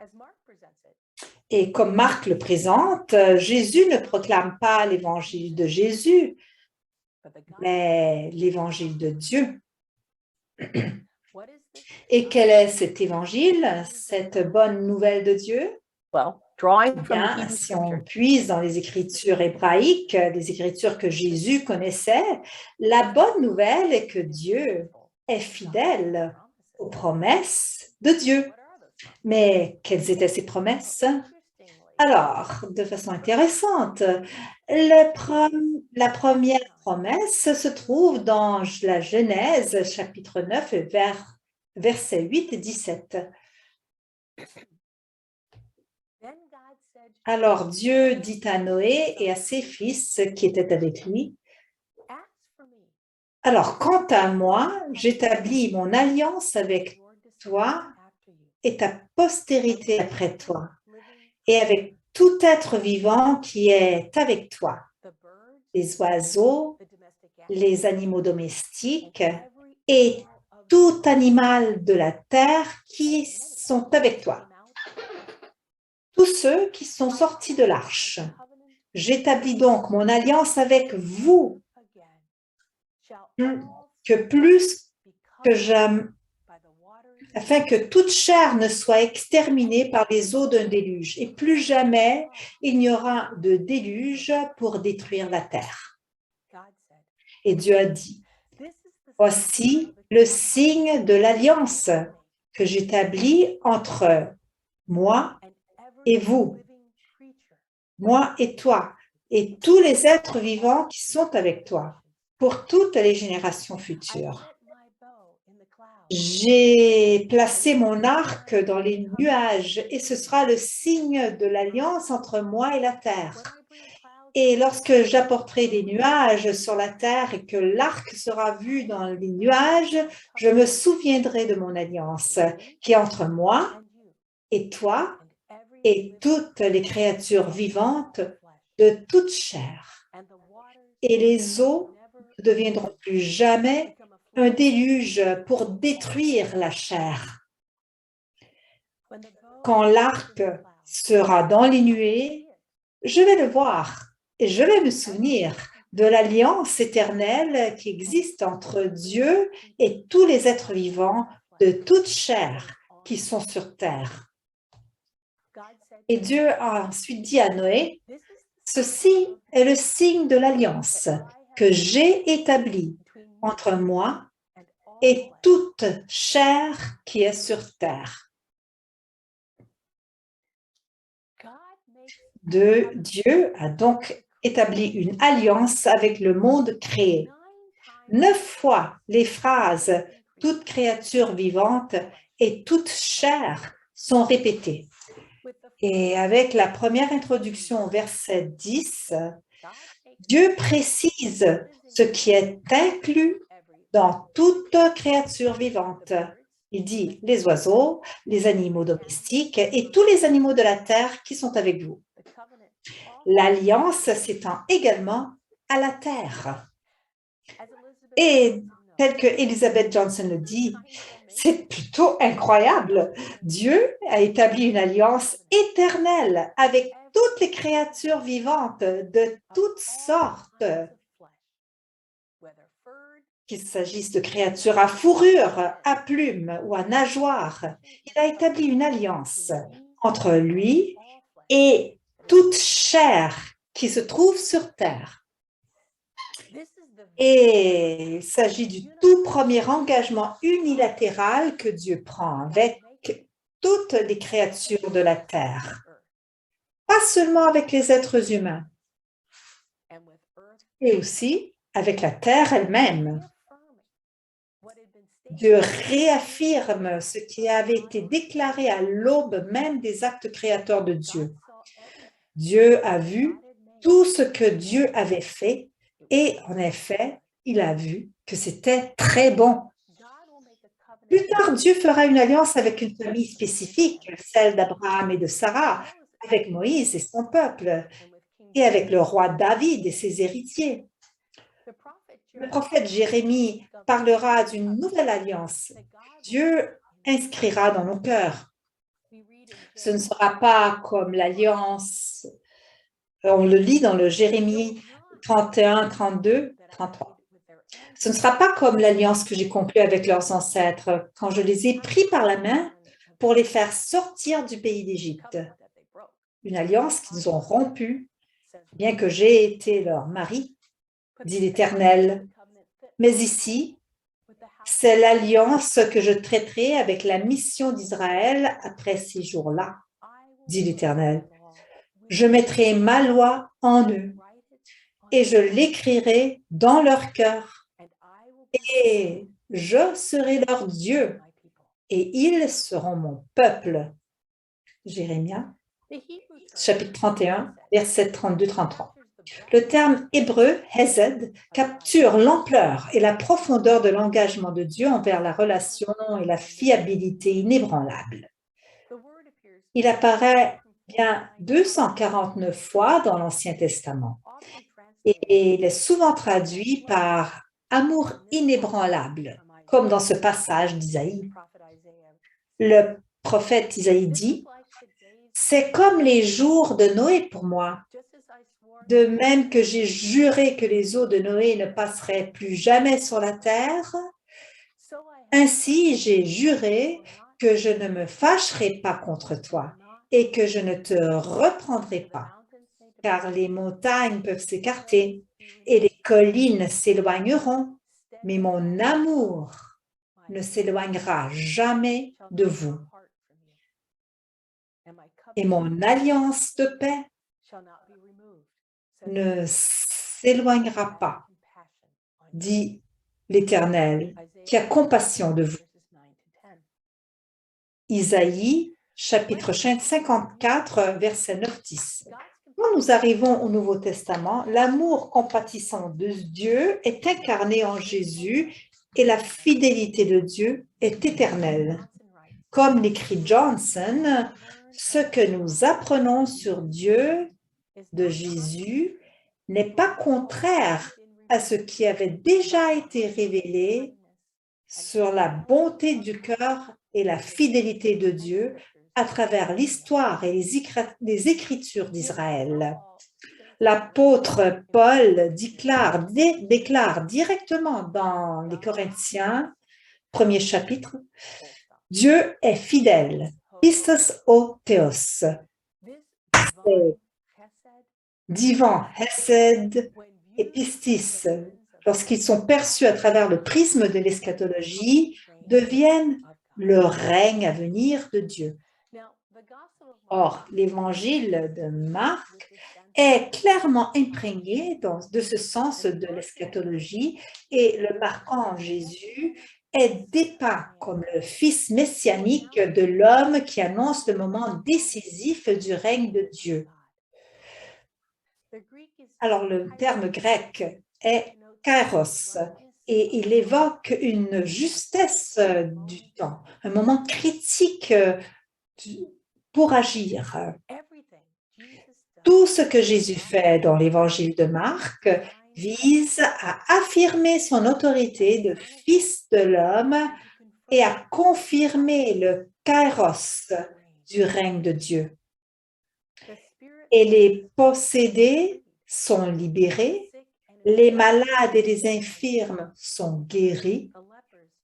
Et comme Marc le présente, Jésus ne proclame pas l'évangile de Jésus, mais l'évangile de Dieu. Et quel est cet évangile, cette bonne nouvelle de Dieu? Bien, si on puise dans les Écritures hébraïques, les Écritures que Jésus connaissait, la bonne nouvelle est que Dieu est fidèle aux promesses de Dieu. Mais quelles étaient ces promesses? Alors, de façon intéressante, la première promesse se trouve dans la Genèse, chapitre 9, versets 8 et 17. Alors Dieu dit à Noé et à ses fils qui étaient avec lui, « Alors, quant à moi, j'établis mon alliance avec toi et ta postérité après toi, et avec tout être vivant qui est avec toi, les oiseaux, les animaux domestiques et tout animal de la terre qui sont avec toi. Tous ceux qui sont sortis de l'arche. J'établis donc mon alliance avec vous, afin que toute chair ne soit exterminée par les eaux d'un déluge, et plus jamais il n'y aura de déluge pour détruire la terre. Et Dieu a dit, voici le signe de l'alliance que j'établis entre moi et vous, moi et toi, et tous les êtres vivants qui sont avec toi, pour toutes les générations futures. J'ai placé mon arc dans les nuages et ce sera le signe de l'alliance entre moi et la terre. Et lorsque j'apporterai des nuages sur la terre et que l'arc sera vu dans les nuages, je me souviendrai de mon alliance qui est entre moi et toi et toutes les créatures vivantes de toute chair. Et les eaux ne deviendront plus jamais un déluge pour détruire la chair. Quand l'arc sera dans les nuées, je vais le voir et je vais me souvenir de l'alliance éternelle qui existe entre Dieu et tous les êtres vivants de toute chair qui sont sur terre. Et Dieu a ensuite dit à Noé, « Ceci est le signe de l'alliance que j'ai établie entre moi et toute chair qui est sur terre. » Dieu a donc établi une alliance avec le monde créé. 9 fois les phrases « toute créature vivante » et « toute chair » sont répétées. Et avec la première introduction au verset 10, Dieu précise ce qui est inclus dans toute créature vivante. Il dit les oiseaux, les animaux domestiques et tous les animaux de la terre qui sont avec vous. L'alliance s'étend également à la terre. Et tel que Elizabeth Johnson le dit, c'est plutôt incroyable. Dieu a établi une alliance éternelle avec toutes les créatures vivantes de toutes sortes, qu'il s'agisse de créatures à fourrure, à plumes ou à nageoires. Il a établi une alliance entre lui et toute chair qui se trouve sur terre. Et il s'agit du tout premier engagement unilatéral que Dieu prend avec toutes les créatures de la terre, pas seulement avec les êtres humains, et aussi avec la terre elle-même. Dieu réaffirme ce qui avait été déclaré à l'aube même des actes créateurs de Dieu. Dieu a vu tout ce que Dieu avait fait et en effet, il a vu que c'était très bon. Plus tard, Dieu fera une alliance avec une famille spécifique, celle d'Abraham et de Sarah, avec Moïse et son peuple, et avec le roi David et ses héritiers. Le prophète Jérémie parlera d'une nouvelle alliance. Dieu inscrira dans nos cœurs. Ce ne sera pas comme l'alliance, on le lit dans le Jérémie 31, 32, 33. Ce ne sera pas comme l'alliance que j'ai conclue avec leurs ancêtres quand je les ai pris par la main pour les faire sortir du pays d'Égypte. Une alliance qu'ils ont rompue, bien que j'ai été leur mari, dit l'Éternel. Mais ici, c'est l'alliance que je traiterai avec la mission d'Israël après ces jours-là, dit l'Éternel. Je mettrai ma loi en eux et je l'écrirai dans leur cœur. Et je serai leur Dieu et ils seront mon peuple. Jérémie, chapitre 31, versets 32-33. Le terme hébreu « hesed » capture l'ampleur et la profondeur de l'engagement de Dieu envers la relation et la fiabilité inébranlable. Il apparaît bien 249 fois dans l'Ancien Testament et il est souvent traduit par « amour inébranlable », comme dans ce passage d'Isaïe. Le prophète Isaïe dit « C'est comme les jours de Noé pour moi. De même que j'ai juré que les eaux de Noé ne passeraient plus jamais sur la terre, ainsi j'ai juré que je ne me fâcherai pas contre toi et que je ne te reprendrai pas, car les montagnes peuvent s'écarter et les collines s'éloigneront, mais mon amour ne s'éloignera jamais de vous. Et mon alliance de paix ne s'éloignera pas, dit l'Éternel, qui a compassion de vous. Isaïe, chapitre 54, versets 9-10. Quand nous arrivons au Nouveau Testament, l'amour compatissant de Dieu est incarné en Jésus et la fidélité de Dieu est éternelle. Comme l'écrit Johnson, ce que nous apprenons sur Dieu de Jésus n'est pas contraire à ce qui avait déjà été révélé sur la bonté du cœur et la fidélité de Dieu à travers l'histoire et les Écritures d'Israël. L'apôtre Paul déclare directement dans les Corinthiens, premier chapitre, « Dieu est fidèle, pistos o théos ». Divin, Hesed et Pistis, lorsqu'ils sont perçus à travers le prisme de l'eschatologie, deviennent le règne à venir de Dieu. Or, l'évangile de Marc est clairement imprégné de ce sens de l'eschatologie et le marquant Jésus est dépeint comme le fils messianique de l'homme qui annonce le moment décisif du règne de Dieu. Alors, le terme grec est kairos et il évoque une justesse du temps, un moment critique pour agir. Tout ce que Jésus fait dans l'évangile de Marc vise à affirmer son autorité de fils de l'homme et à confirmer le kairos du règne de Dieu. Et les possédés sont libérés, les malades et les infirmes sont guéris,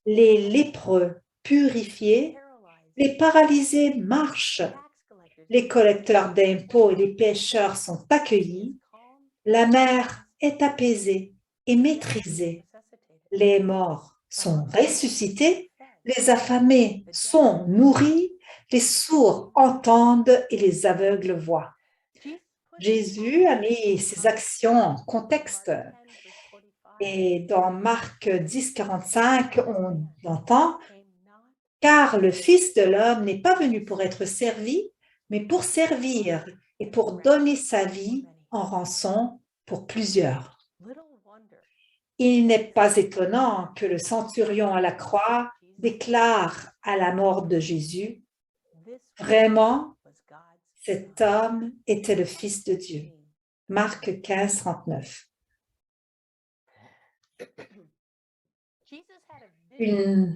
les lépreux purifiés, les paralysés marchent, les collecteurs d'impôts et les pécheurs sont accueillis, La mer est apaisée et maîtrisée. Les morts sont ressuscités, les affamés sont nourris, les sourds entendent et les aveugles voient. Jésus a mis ses actions en contexte. Et dans Marc 10, 45, on entend « Car le Fils de l'homme n'est pas venu pour être servi, mais pour servir et pour donner sa vie en rançon pour plusieurs. » Il n'est pas étonnant que le centurion à la croix déclare à la mort de Jésus « Vraiment, cet homme était le Fils de Dieu. » Marc 15, 39.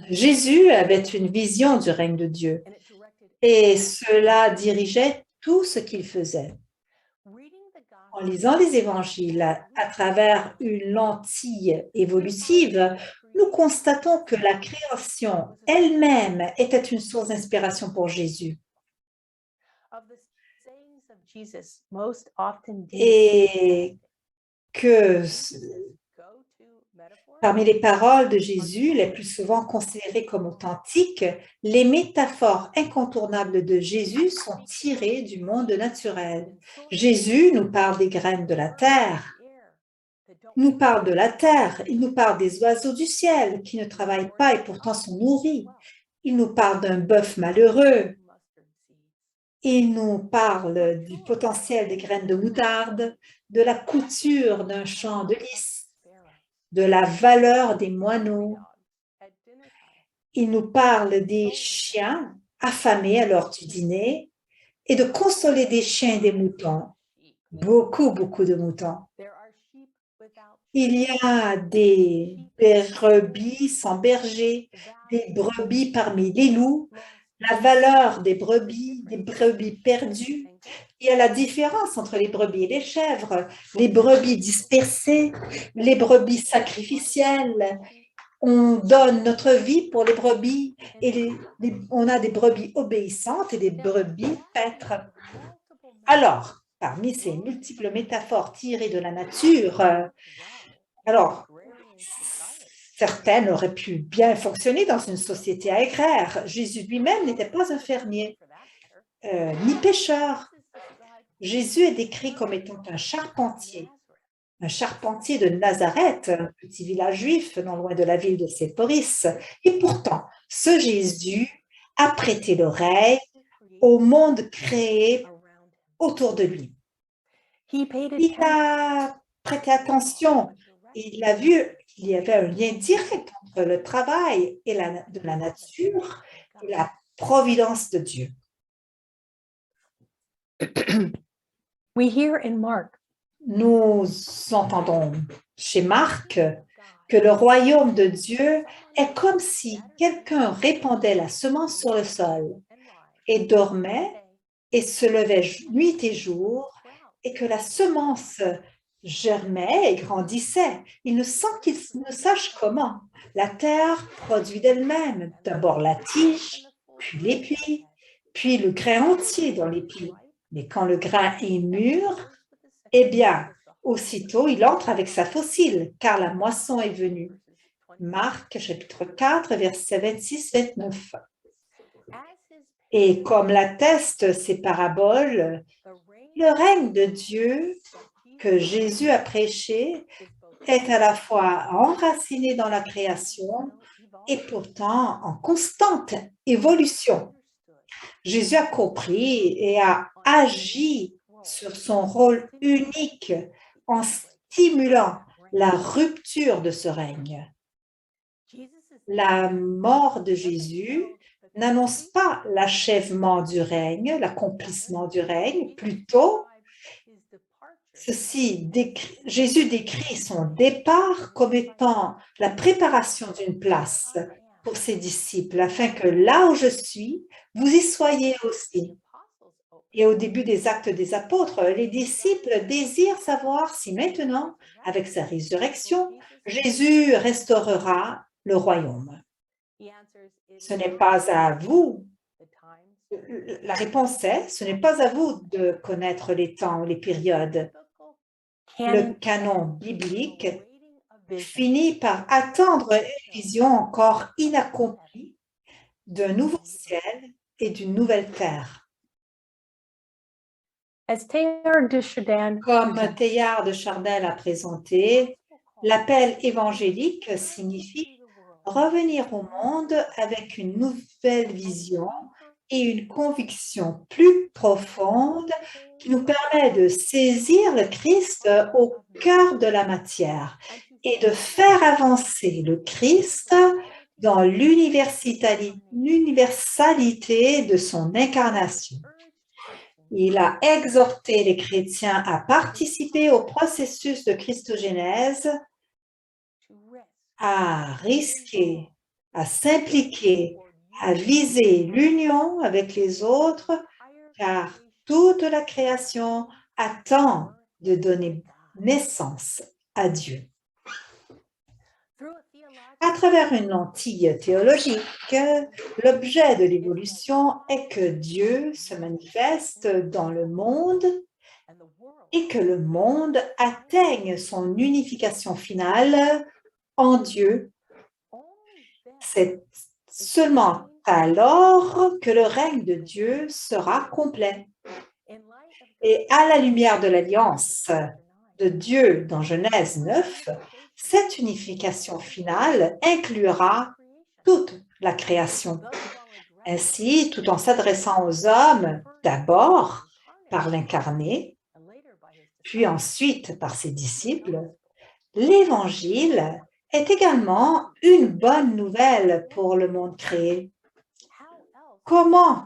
Jésus avait une vision du règne de Dieu et cela dirigeait tout ce qu'il faisait. En lisant les évangiles à travers une lentille évolutive, nous constatons que la création elle-même était une source d'inspiration pour Jésus. Et que parmi les paroles de Jésus, les plus souvent considérées comme authentiques, les métaphores incontournables de Jésus sont tirées du monde naturel. Jésus nous parle des graines de la terre, nous parle de la terre, il nous parle des oiseaux du ciel qui ne travaillent pas et pourtant sont nourris. Il nous parle d'un bœuf malheureux. Il nous parle du potentiel des graines de moutarde, de la couture d'un champ de lys, de la valeur des moineaux. Il nous parle des chiens affamés à l'heure du dîner et de consoler des chiens et des moutons. Beaucoup de moutons. Il y a des brebis sans berger, des brebis parmi les loups, la valeur des brebis perdues. Il y a la différence entre les brebis et les chèvres, les brebis dispersées, les brebis sacrificielles. On donne notre vie pour les brebis et on a des brebis obéissantes et des brebis paîtres. Alors, parmi ces multiples métaphores tirées de la nature, alors, certaines auraient pu bien fonctionner dans une société agraire. Jésus lui-même n'était pas un fermier, ni pêcheur. Jésus est décrit comme étant un charpentier de Nazareth, un petit village juif non loin de la ville de Séporis. Et pourtant, ce Jésus a prêté l'oreille au monde créé autour de lui. Il a prêté attention. Il a vu qu'il y avait un lien direct entre le travail et de la nature et la providence de Dieu. Nous entendons chez Marc que le royaume de Dieu est comme si quelqu'un répandait la semence sur le sol et dormait et se levait nuit et jour et que la semence germait et grandissait. Il ne sache comment. La terre produit d'elle-même d'abord la tige, puis l'épi, puis le grain entier dans l'épi. Mais quand le grain est mûr, eh bien, aussitôt, il entre avec sa faucille, car la moisson est venue. Marc, chapitre 4, versets 26-29. Et comme l'attestent ces paraboles, le règne de Dieu que Jésus a prêché est à la fois enraciné dans la création et pourtant en constante évolution. Jésus a compris et a agi sur son rôle unique en stimulant la rupture de ce règne. La mort de Jésus n'annonce pas l'achèvement du règne, l'accomplissement du règne, plutôt Jésus décrit son départ comme étant la préparation d'une place pour ses disciples, afin que là où je suis, vous y soyez aussi. Et au début des Actes des Apôtres, les disciples désirent savoir si maintenant, avec sa résurrection, Jésus restaurera le royaume. Ce n'est pas à vous. La réponse est, ce n'est pas à vous de connaître les temps ou les périodes. le canon biblique finit par attendre une vision encore inaccomplie d'un nouveau ciel et d'une nouvelle terre. As Teilhard de Chardin Comme presents, Teilhard de Chardin l'a présenté, l'appel évangélique signifie revenir au monde avec une nouvelle vision et une conviction plus profonde qui nous permet de saisir le Christ au cœur de la matière et de faire avancer le Christ dans l'universalité de son incarnation. Il a exhorté les chrétiens à participer au processus de christogénèse, à risquer, à s'impliquer, à viser l'union avec les autres, car toute la création attend de donner naissance à Dieu. À travers une lentille théologique, l'objet de l'évolution est que Dieu se manifeste dans le monde et que le monde atteigne son unification finale en Dieu. C'est seulement alors que le règne de Dieu sera complet. Et à la lumière de l'alliance de Dieu dans Genèse 9, cette unification finale inclura toute la création. Ainsi, tout en s'adressant aux hommes, d'abord par l'incarné, puis ensuite par ses disciples, l'Évangile est également une bonne nouvelle pour le monde créé. Comment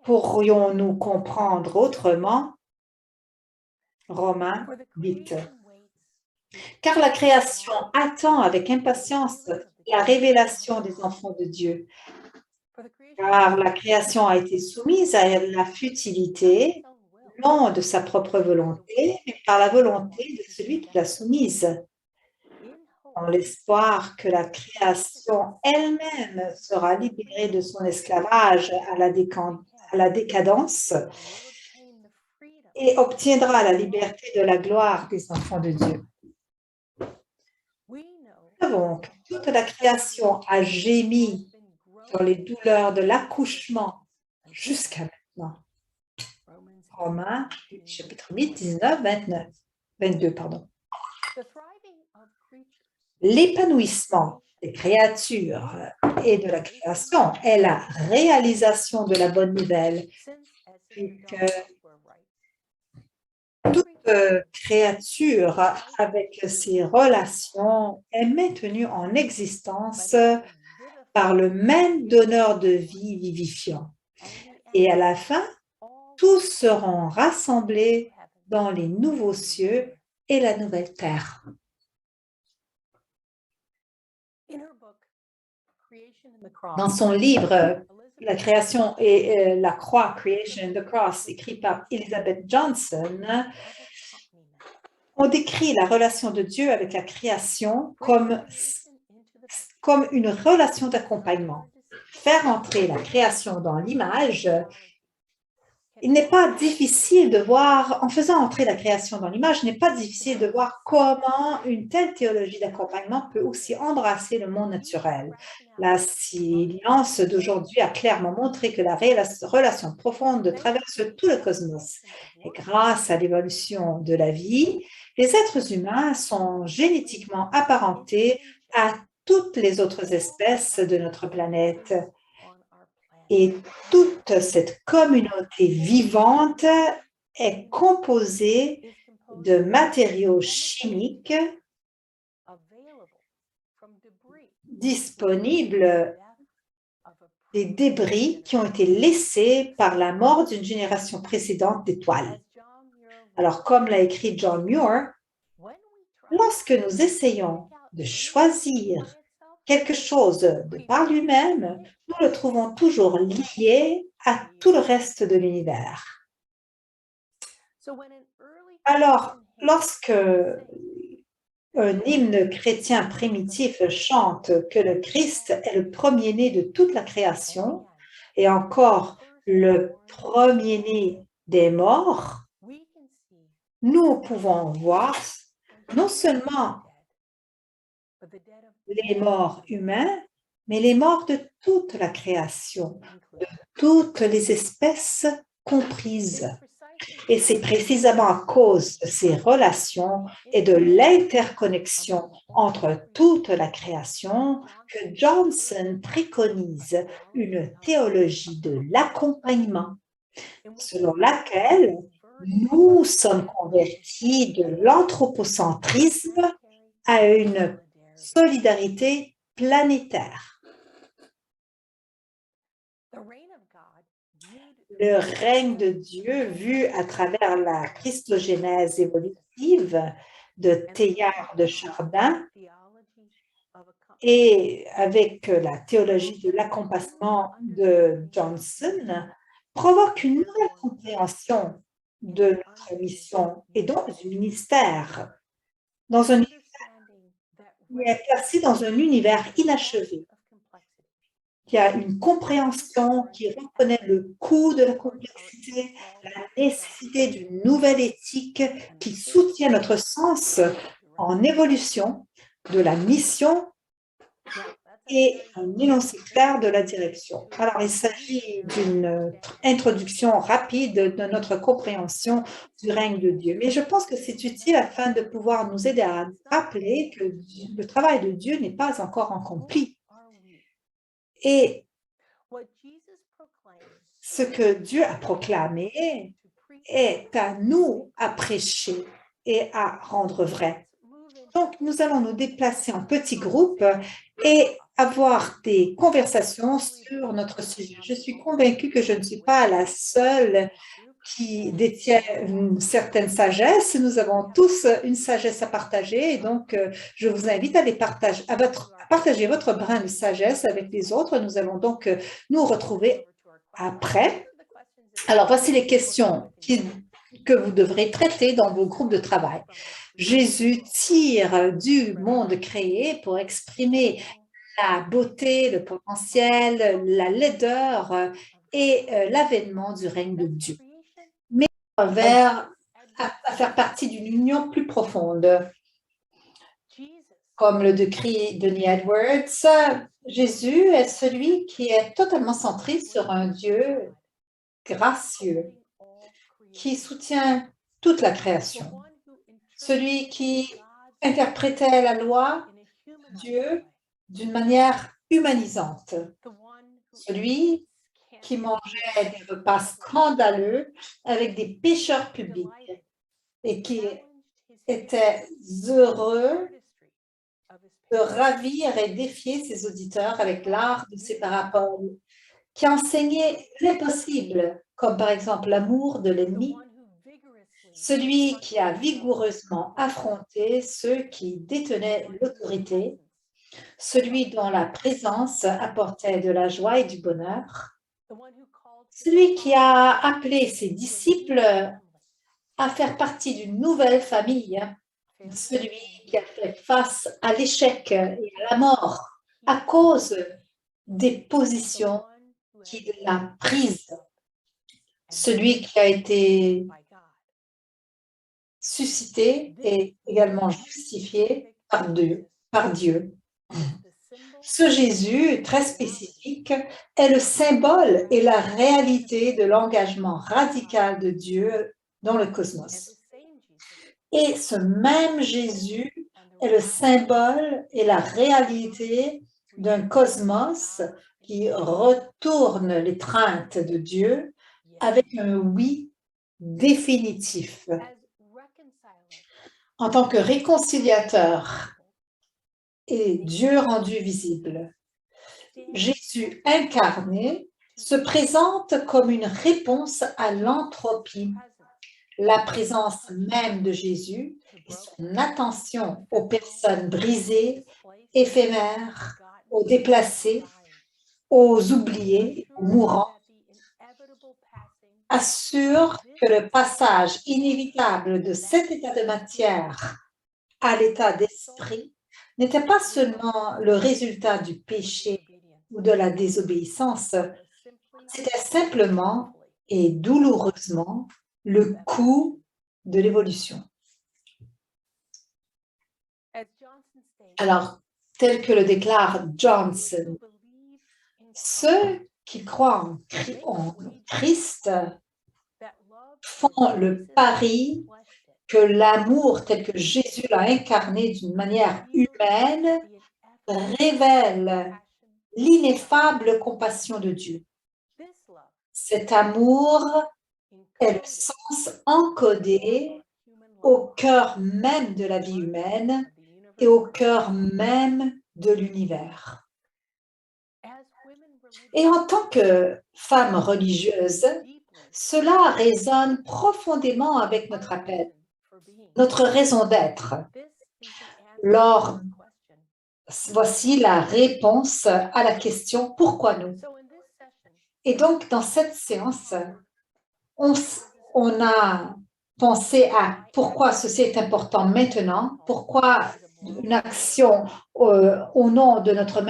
pourrions-nous comprendre autrement Romains 8. Car la création attend avec impatience la révélation des enfants de Dieu. Car la création a été soumise à la futilité, non de sa propre volonté, mais par la volonté de celui qui l'a soumise, dans l'espoir que la création elle-même sera libérée de son esclavage à la décadence et obtiendra la liberté de la gloire des enfants de Dieu. Nous savons que toute la création a gémi dans les douleurs de l'accouchement jusqu'à maintenant. Romains, chapitre 8, 19, 22. L'épanouissement des créatures et de la création est la réalisation de la bonne nouvelle, puisque toute créature avec ses relations est maintenue en existence par le même donneur de vie vivifiant. Et à la fin, tous seront rassemblés dans les nouveaux cieux et la nouvelle terre. Dans son livre « La création et la croix », « Creation and the Cross », écrit par Elizabeth Johnson, on décrit la relation de Dieu avec la création comme une relation d'accompagnement. Faire entrer la création dans l'image, il n'est pas difficile de voir, en faisant entrer la création dans l'image, il n'est pas difficile de voir comment une telle théologie d'accompagnement peut aussi embrasser le monde naturel. La science d'aujourd'hui a clairement montré que la relation profonde traverse tout le cosmos. Et grâce à l'évolution de la vie, les êtres humains sont génétiquement apparentés à toutes les autres espèces de notre planète. Et toute cette communauté vivante est composée de matériaux chimiques disponibles, des débris qui ont été laissés par la mort d'une génération précédente d'étoiles. Alors, comme l'a écrit John Muir, lorsque nous essayons de choisir quelque chose de par lui-même, nous le trouvons toujours lié à tout le reste de l'univers. Alors, lorsque un hymne chrétien primitif chante que le Christ est le premier-né de toute la création et encore le premier-né des morts, nous pouvons voir non seulement les morts humains, mais les morts de toute la création, de toutes les espèces comprises. Et c'est précisément à cause de ces relations et de l'interconnexion entre toute la création que Johnson préconise une théologie de l'accompagnement, selon laquelle nous sommes convertis de l'anthropocentrisme à une solidarité planétaire. Le règne de Dieu vu à travers la christogénèse évolutive de Teilhard de Chardin et avec la théologie de l'accompagnement de Johnson provoque une nouvelle compréhension de notre mission et donc du ministère dans un qui est placé dans un univers inachevé, qui a une compréhension, qui reconnaît le coût de la complexité, la nécessité d'une nouvelle éthique qui soutient notre sens en évolution de la mission et un énoncé clair de la direction. Alors, il s'agit d'une introduction rapide de notre compréhension du règne de Dieu. Mais je pense que c'est utile afin de pouvoir nous aider à rappeler que le travail de Dieu n'est pas encore accompli. Et ce que Dieu a proclamé est à nous à prêcher et à rendre vrai. Donc, nous allons nous déplacer en petits groupes et avoir des conversations sur notre sujet. Je suis convaincue que je ne suis pas la seule qui détient une certaine sagesse. Nous avons tous une sagesse à partager et donc je vous invite à partager votre brin de sagesse avec les autres. Nous allons donc nous retrouver après. Alors, voici les questions que vous devrez traiter dans vos groupes de travail. Jésus tire du monde créé pour exprimer la beauté, le potentiel, la laideur et l'avènement du règne de Dieu. Mais vers à faire partie d'une union plus profonde. Comme le décrit Denis Edwards, Jésus est celui qui est totalement centré sur un Dieu gracieux, qui soutient toute la création. Celui qui interprétait la loi de Dieu d'une manière humanisante. Celui qui mangeait des repas scandaleux avec des pécheurs publics et qui était heureux de ravir et défier ses auditeurs avec l'art de ses paraboles, qui enseignait l'impossible, comme par exemple l'amour de l'ennemi, celui qui a vigoureusement affronté ceux qui détenaient l'autorité, celui dont la présence apportait de la joie et du bonheur, celui qui a appelé ses disciples à faire partie d'une nouvelle famille, celui qui a fait face à l'échec et à la mort à cause des positions qu'il a prises, celui qui a été suscité et également justifié par Dieu. Ce Jésus très spécifique est le symbole et la réalité de l'engagement radical de Dieu dans le cosmos. Et ce même Jésus est le symbole et la réalité d'un cosmos qui retourne l'étreinte de Dieu avec un oui définitif. En tant que réconciliateur et Dieu rendu visible, Jésus incarné se présente comme une réponse à l'entropie, la présence même de Jésus et son attention aux personnes brisées, éphémères, aux déplacés, aux oubliés, aux mourants, assure que le passage inévitable de cet état de matière à l'état d'esprit n'était pas seulement le résultat du péché ou de la désobéissance, c'était simplement et douloureusement le coût de l'évolution. Alors, tel que le déclare Johnson, ceux qui croient en Christ font le pari que l'amour tel que Jésus l'a incarné d'une manière humaine révèle l'ineffable compassion de Dieu. Cet amour est le sens encodé au cœur même de la vie humaine et au cœur même de l'univers. Et en tant que femme religieuse, cela résonne profondément avec notre appel, notre raison d'être. Alors, voici la réponse à la question « Pourquoi nous ?» Et donc, dans cette séance, on a pensé à pourquoi ceci est important maintenant, pourquoi une action au nom de notre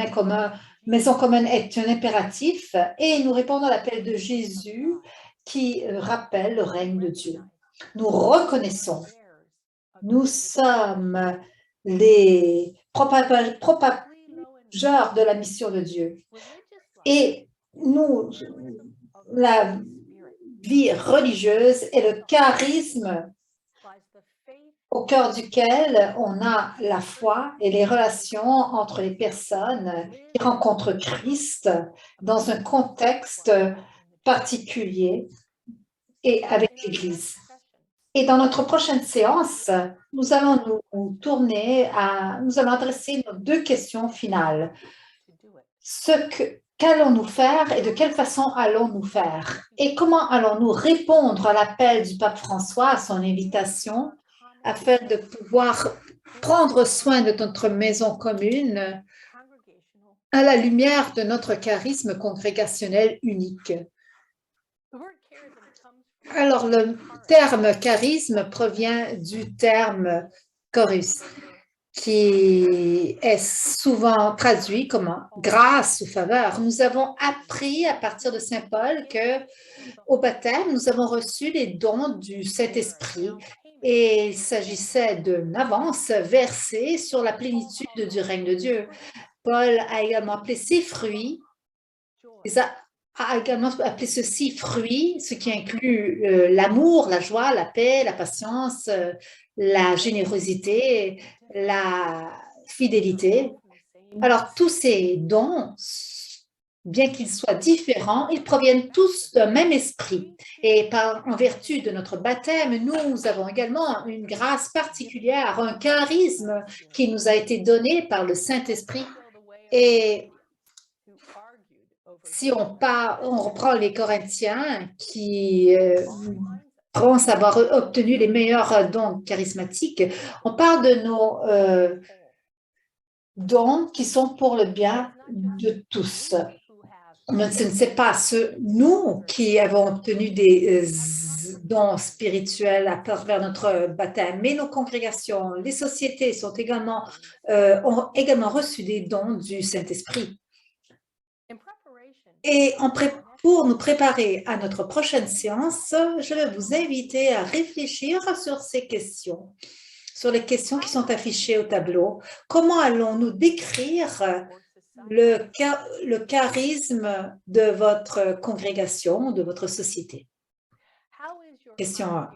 maison commune est un impératif, et nous répondons à l'appel de Jésus qui rappelle le règne de Dieu. Nous reconnaissons, nous sommes les propageurs de la mission de Dieu. Et nous, la vie religieuse est le charisme au cœur duquel on a la foi et les relations entre les personnes qui rencontrent Christ dans un contexte particulier et avec l'Église. Et dans notre prochaine séance, nous allons nous allons adresser nos deux questions finales. Qu'allons-nous faire et de quelle façon allons-nous faire? Et comment allons-nous répondre à l'appel du pape François, à son invitation, afin de pouvoir prendre soin de notre maison commune à la lumière de notre charisme congrégationnel unique? Alors, le terme charisme provient du terme chorus, qui est souvent traduit comme grâce ou faveur. Nous avons appris à partir de Saint Paul qu'au baptême, nous avons reçu les dons du Saint-Esprit et il s'agissait d'une avance versée sur la plénitude du règne de Dieu. Paul a également appelé ces fruits, a également appelé ceci fruits, ce qui inclut l'amour, la joie, la paix, la patience, la générosité, la fidélité. Alors, tous ces dons, bien qu'ils soient différents, ils proviennent tous d'un même esprit. Et en vertu de notre baptême, nous avons également une grâce particulière, un charisme qui nous a été donné par le Saint-Esprit. Et si on reprend les Corinthiens qui pensent avoir obtenu les meilleurs dons charismatiques, on parle de nos dons qui sont pour le bien de tous. Ce n'est pas nous qui avons obtenu des dons spirituels à travers notre baptême, mais nos congrégations, les sociétés ont également reçu des dons du Saint-Esprit. Et pour nous préparer à notre prochaine séance, je vais vous inviter à réfléchir sur ces questions, sur les questions qui sont affichées au tableau. Comment allons-nous décrire le charisme de votre congrégation, de votre société? Question 1.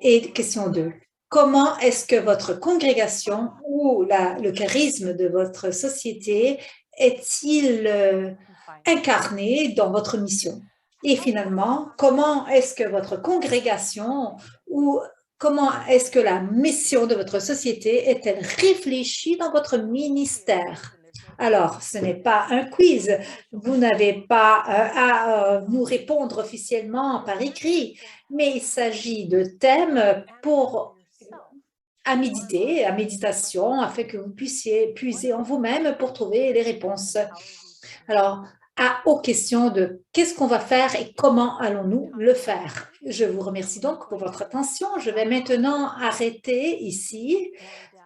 Et question 2. Comment est-ce que votre congrégation ou le charisme de votre société est-il incarné dans votre mission? Et finalement, comment est-ce que votre congrégation ou comment est-ce que la mission de votre société est-elle réfléchie dans votre ministère? Alors, ce n'est pas un quiz. Vous n'avez pas à nous répondre officiellement par écrit, mais il s'agit de thèmes à méditer, à méditation, afin que vous puissiez puiser en vous-même pour trouver les réponses. Alors, aux questions de qu'est-ce qu'on va faire et comment allons-nous le faire. Je vous remercie donc pour votre attention. Je vais maintenant arrêter ici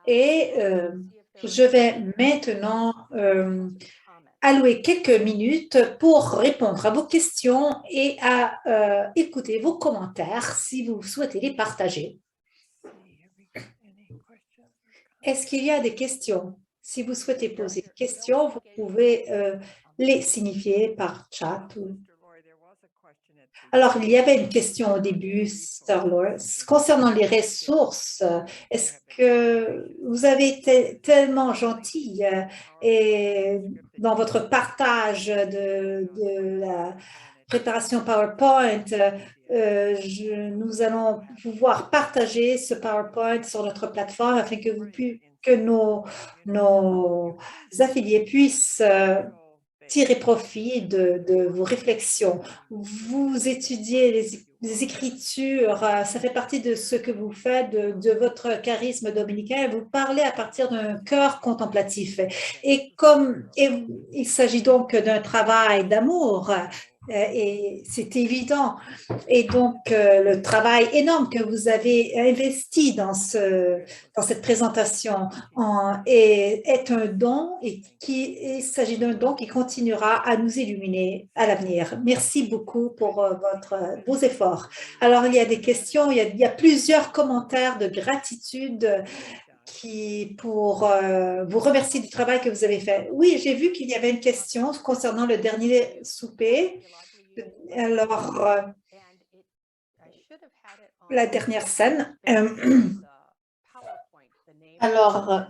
et je vais maintenant allouer quelques minutes pour répondre à vos questions et à écouter vos commentaires si vous souhaitez les partager. Est-ce qu'il y a des questions? Si vous souhaitez poser des questions, vous pouvez les signifier par chat. Alors, il y avait une question au début, Sir Laura, concernant les ressources. Est-ce que vous avez été tellement gentille et dans votre partage de la préparation PowerPoint, nous allons pouvoir partager ce PowerPoint sur notre plateforme afin que nos affiliés puissent tirer profit de vos réflexions. Vous étudiez les écritures, ça fait partie de ce que vous faites, de votre charisme dominicain. Vous parlez à partir d'un cœur contemplatif. Et il s'agit donc d'un travail d'amour, et c'est évident. Et donc, le travail énorme que vous avez investi dans cette présentation est un don il s'agit d'un don qui continuera à nous illuminer à l'avenir. Merci beaucoup pour vos efforts. Alors, il y a des questions, il y a plusieurs commentaires de gratitude pour vous remercier du travail que vous avez fait. Oui, j'ai vu qu'il y avait une question concernant le dernier souper. Alors, la dernière scène. Alors,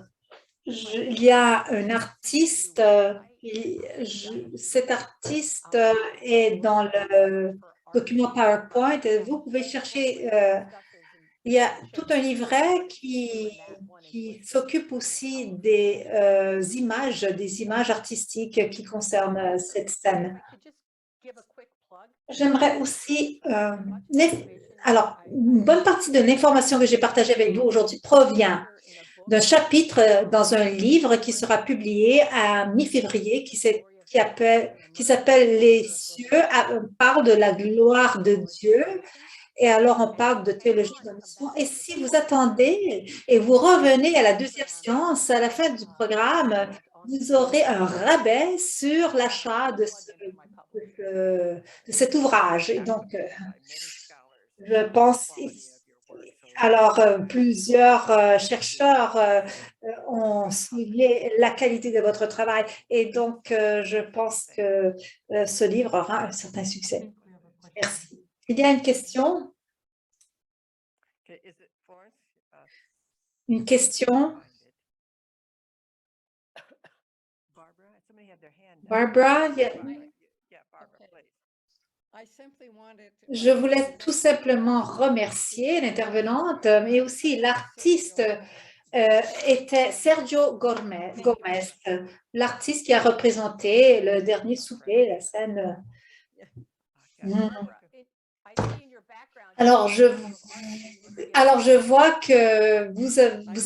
il y a un artiste, cet artiste est dans le document PowerPoint. Vous pouvez chercher, il y a tout un livret qui s'occupe aussi des images artistiques qui concernent cette scène. J'aimerais aussi, alors, une bonne partie de l'information que j'ai partagée avec vous aujourd'hui provient d'un chapitre dans un livre qui sera publié à mi-février qui s'appelle « Les cieux », parle de la gloire de Dieu. Et alors, on parle de théologie de la mission. Et si vous attendez et vous revenez à la deuxième séance, à la fin du programme, vous aurez un rabais sur l'achat de cet ouvrage. Et donc, je pense... Alors, plusieurs chercheurs ont souligné la qualité de votre travail et donc je pense que ce livre aura un certain succès. Merci. Il y a une question? Une question? Barbara? Je voulais tout simplement remercier l'intervenante, mais aussi l'artiste était Sergio Gomez, l'artiste qui a représenté le dernier souper, la scène. Alors, je vois que vous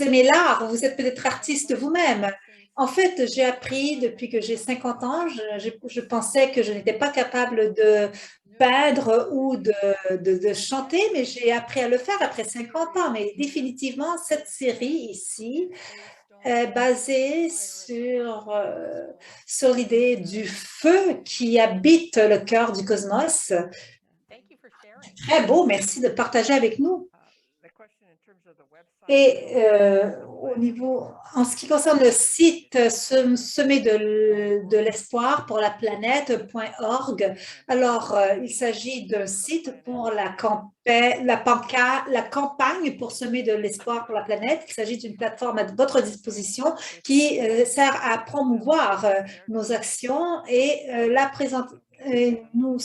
aimez l'art, vous êtes peut-être artiste vous-même. En fait, j'ai appris depuis que j'ai 50 ans, je pensais que je n'étais pas capable de peindre ou de chanter, mais j'ai appris à le faire après 50 ans. Mais définitivement, cette série ici est basée sur l'idée du feu qui habite le cœur du cosmos. Très beau, merci de partager avec nous. Et en ce qui concerne le site Semer de l'espoir pour la planète.org, alors il s'agit d'un site pour la campagne pour semer de l'espoir pour la planète. Il s'agit d'une plateforme à votre disposition qui sert à promouvoir nos actions et la présentation. Nous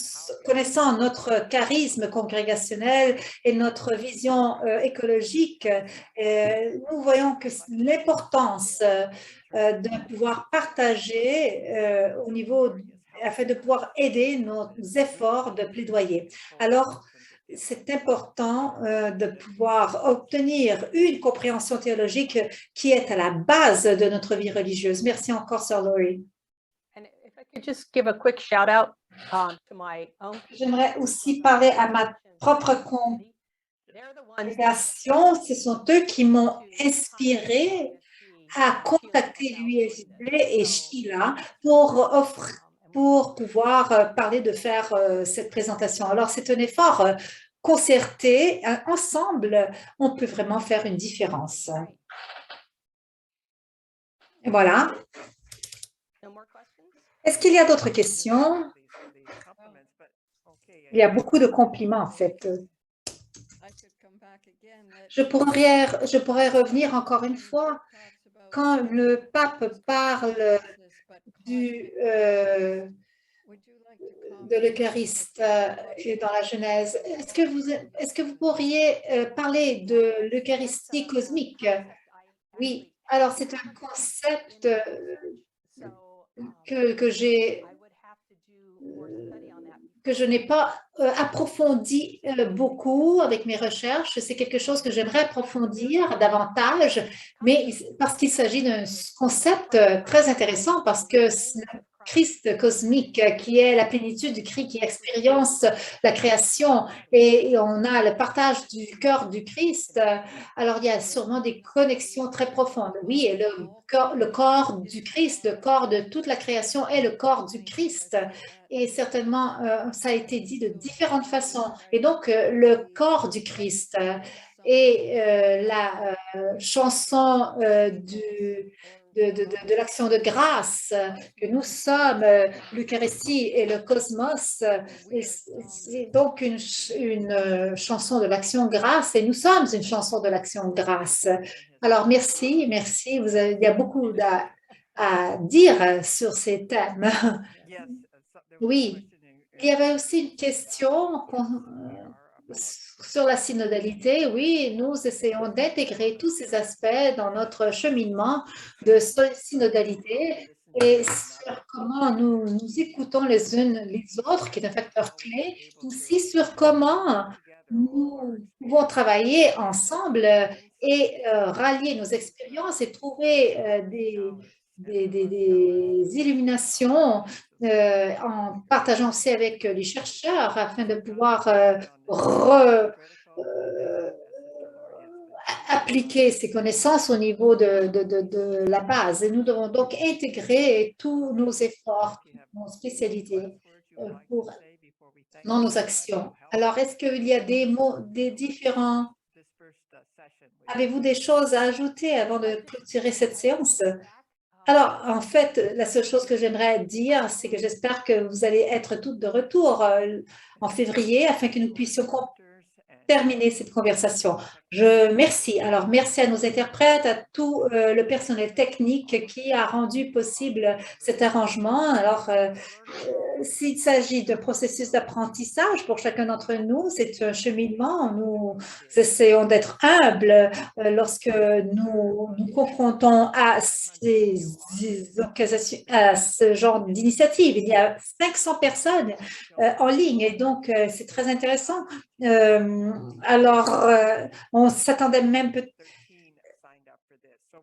connaissant notre charisme congrégationnel et notre vision écologique, nous voyons que l'importance de pouvoir partager afin de pouvoir aider nos efforts de plaidoyer. Alors, c'est important de pouvoir obtenir une compréhension théologique qui est à la base de notre vie religieuse. Merci encore, Sir Laurie. J'aimerais aussi parler à ma propre congrégation. Ce sont eux qui m'ont inspiré à contacter l'USB et Sheila pour pouvoir parler de faire cette présentation. Alors, c'est un effort concerté. Ensemble, on peut vraiment faire une différence. Et voilà. Est-ce qu'il y a d'autres questions? Il y a beaucoup de compliments, en fait. Je pourrais revenir encore une fois. Quand le pape parle de l'Euchariste dans la Genèse, est-ce que vous pourriez parler de l'Eucharistie cosmique? Oui, alors c'est un concept que je n'ai pas approfondi beaucoup avec mes recherches. C'est quelque chose que j'aimerais approfondir davantage, mais parce qu'il s'agit d'un concept très intéressant, parce que le Christ cosmique, qui est la plénitude du Christ, qui expérience la création, et on a le partage du cœur du Christ, alors il y a sûrement des connexions très profondes. Oui, et le corps du Christ, le corps de toute la création est le corps du Christ. Et certainement, ça a été dit de différentes façons. Et donc, le corps du Christ et la chanson de l'action de grâce, que nous sommes l'Eucharistie et le cosmos, c'est donc une chanson de l'action de grâce, et nous sommes une chanson de l'action de grâce. Alors, merci, merci. Il y a beaucoup à dire sur ces thèmes. Oui, il y avait aussi une question sur la synodalité. Oui, nous essayons d'intégrer tous ces aspects dans notre cheminement de synodalité et sur comment nous écoutons les unes les autres, qui est un facteur clé, aussi sur comment nous pouvons travailler ensemble et rallier nos expériences et trouver des illuminations en partageant aussi avec les chercheurs afin de pouvoir appliquer ces connaissances au niveau de la base. Et nous devons donc intégrer tous nos efforts, nos spécialités dans nos actions. Alors, est-ce qu'il y a des différents... Avez-vous des choses à ajouter avant de clôturer cette séance? Alors, en fait, la seule chose que j'aimerais dire, c'est que j'espère que vous allez être toutes de retour en février afin que nous puissions terminer cette conversation. Merci. Alors, merci à nos interprètes, à tout le personnel technique qui a rendu possible cet arrangement. Alors, s'il s'agit d'un processus d'apprentissage pour chacun d'entre nous, c'est un cheminement. Nous essayons d'être humbles lorsque nous nous confrontons à ce genre d'initiative. Il y a 500 personnes en ligne et donc c'est très intéressant. Alors, on s'attendait même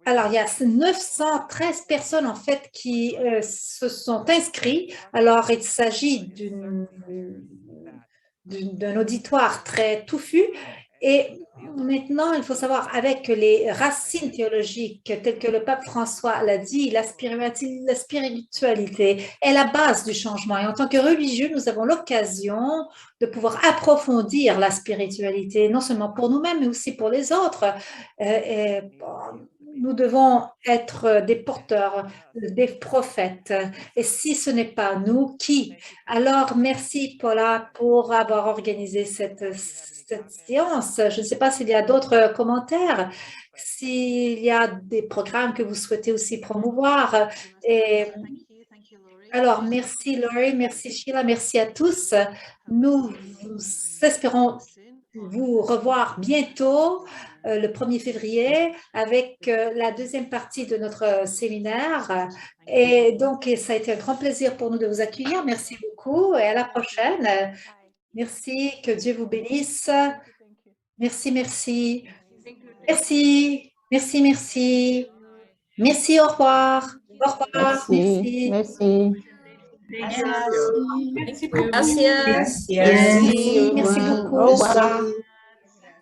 Alors, il y a 913 personnes, en fait, qui se sont inscrits. Alors, il s'agit d'un auditoire très touffu. Et maintenant, il faut savoir, avec les racines théologiques, telles que le pape François l'a dit, la spiritualité est la base du changement. Et en tant que religieux, nous avons l'occasion de pouvoir approfondir la spiritualité, non seulement pour nous-mêmes, mais aussi pour les autres. Nous devons être des porteurs, des prophètes. Et si ce n'est pas nous, qui? Alors, merci Paula pour avoir organisé cette séance. Je ne sais pas s'il y a d'autres commentaires, s'il y a des programmes que vous souhaitez aussi promouvoir. Alors, merci Laurie, merci Sheila, merci à tous. Nous espérons vous revoir bientôt, le 1er février, avec la deuxième partie de notre séminaire. Et donc, ça a été un grand plaisir pour nous de vous accueillir. Merci beaucoup et à la prochaine. Merci, que Dieu vous bénisse. Merci, merci. Merci, merci, merci. Merci, au revoir. Au revoir. Merci. Merci. Merci beaucoup. Merci beaucoup. Au revoir.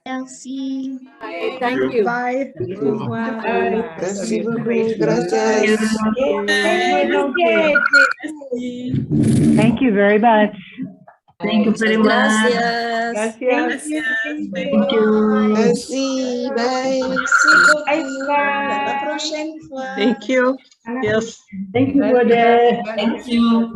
Merci. Thank you. Bye. Merci beaucoup. Gracias. Thank you very much. Thank you very much. Gracias. Gracias. Thank you. Merci, bye. Merci beaucoup. À la prochaine fois. Thank you. Yes. Thank you, brother. Thank you.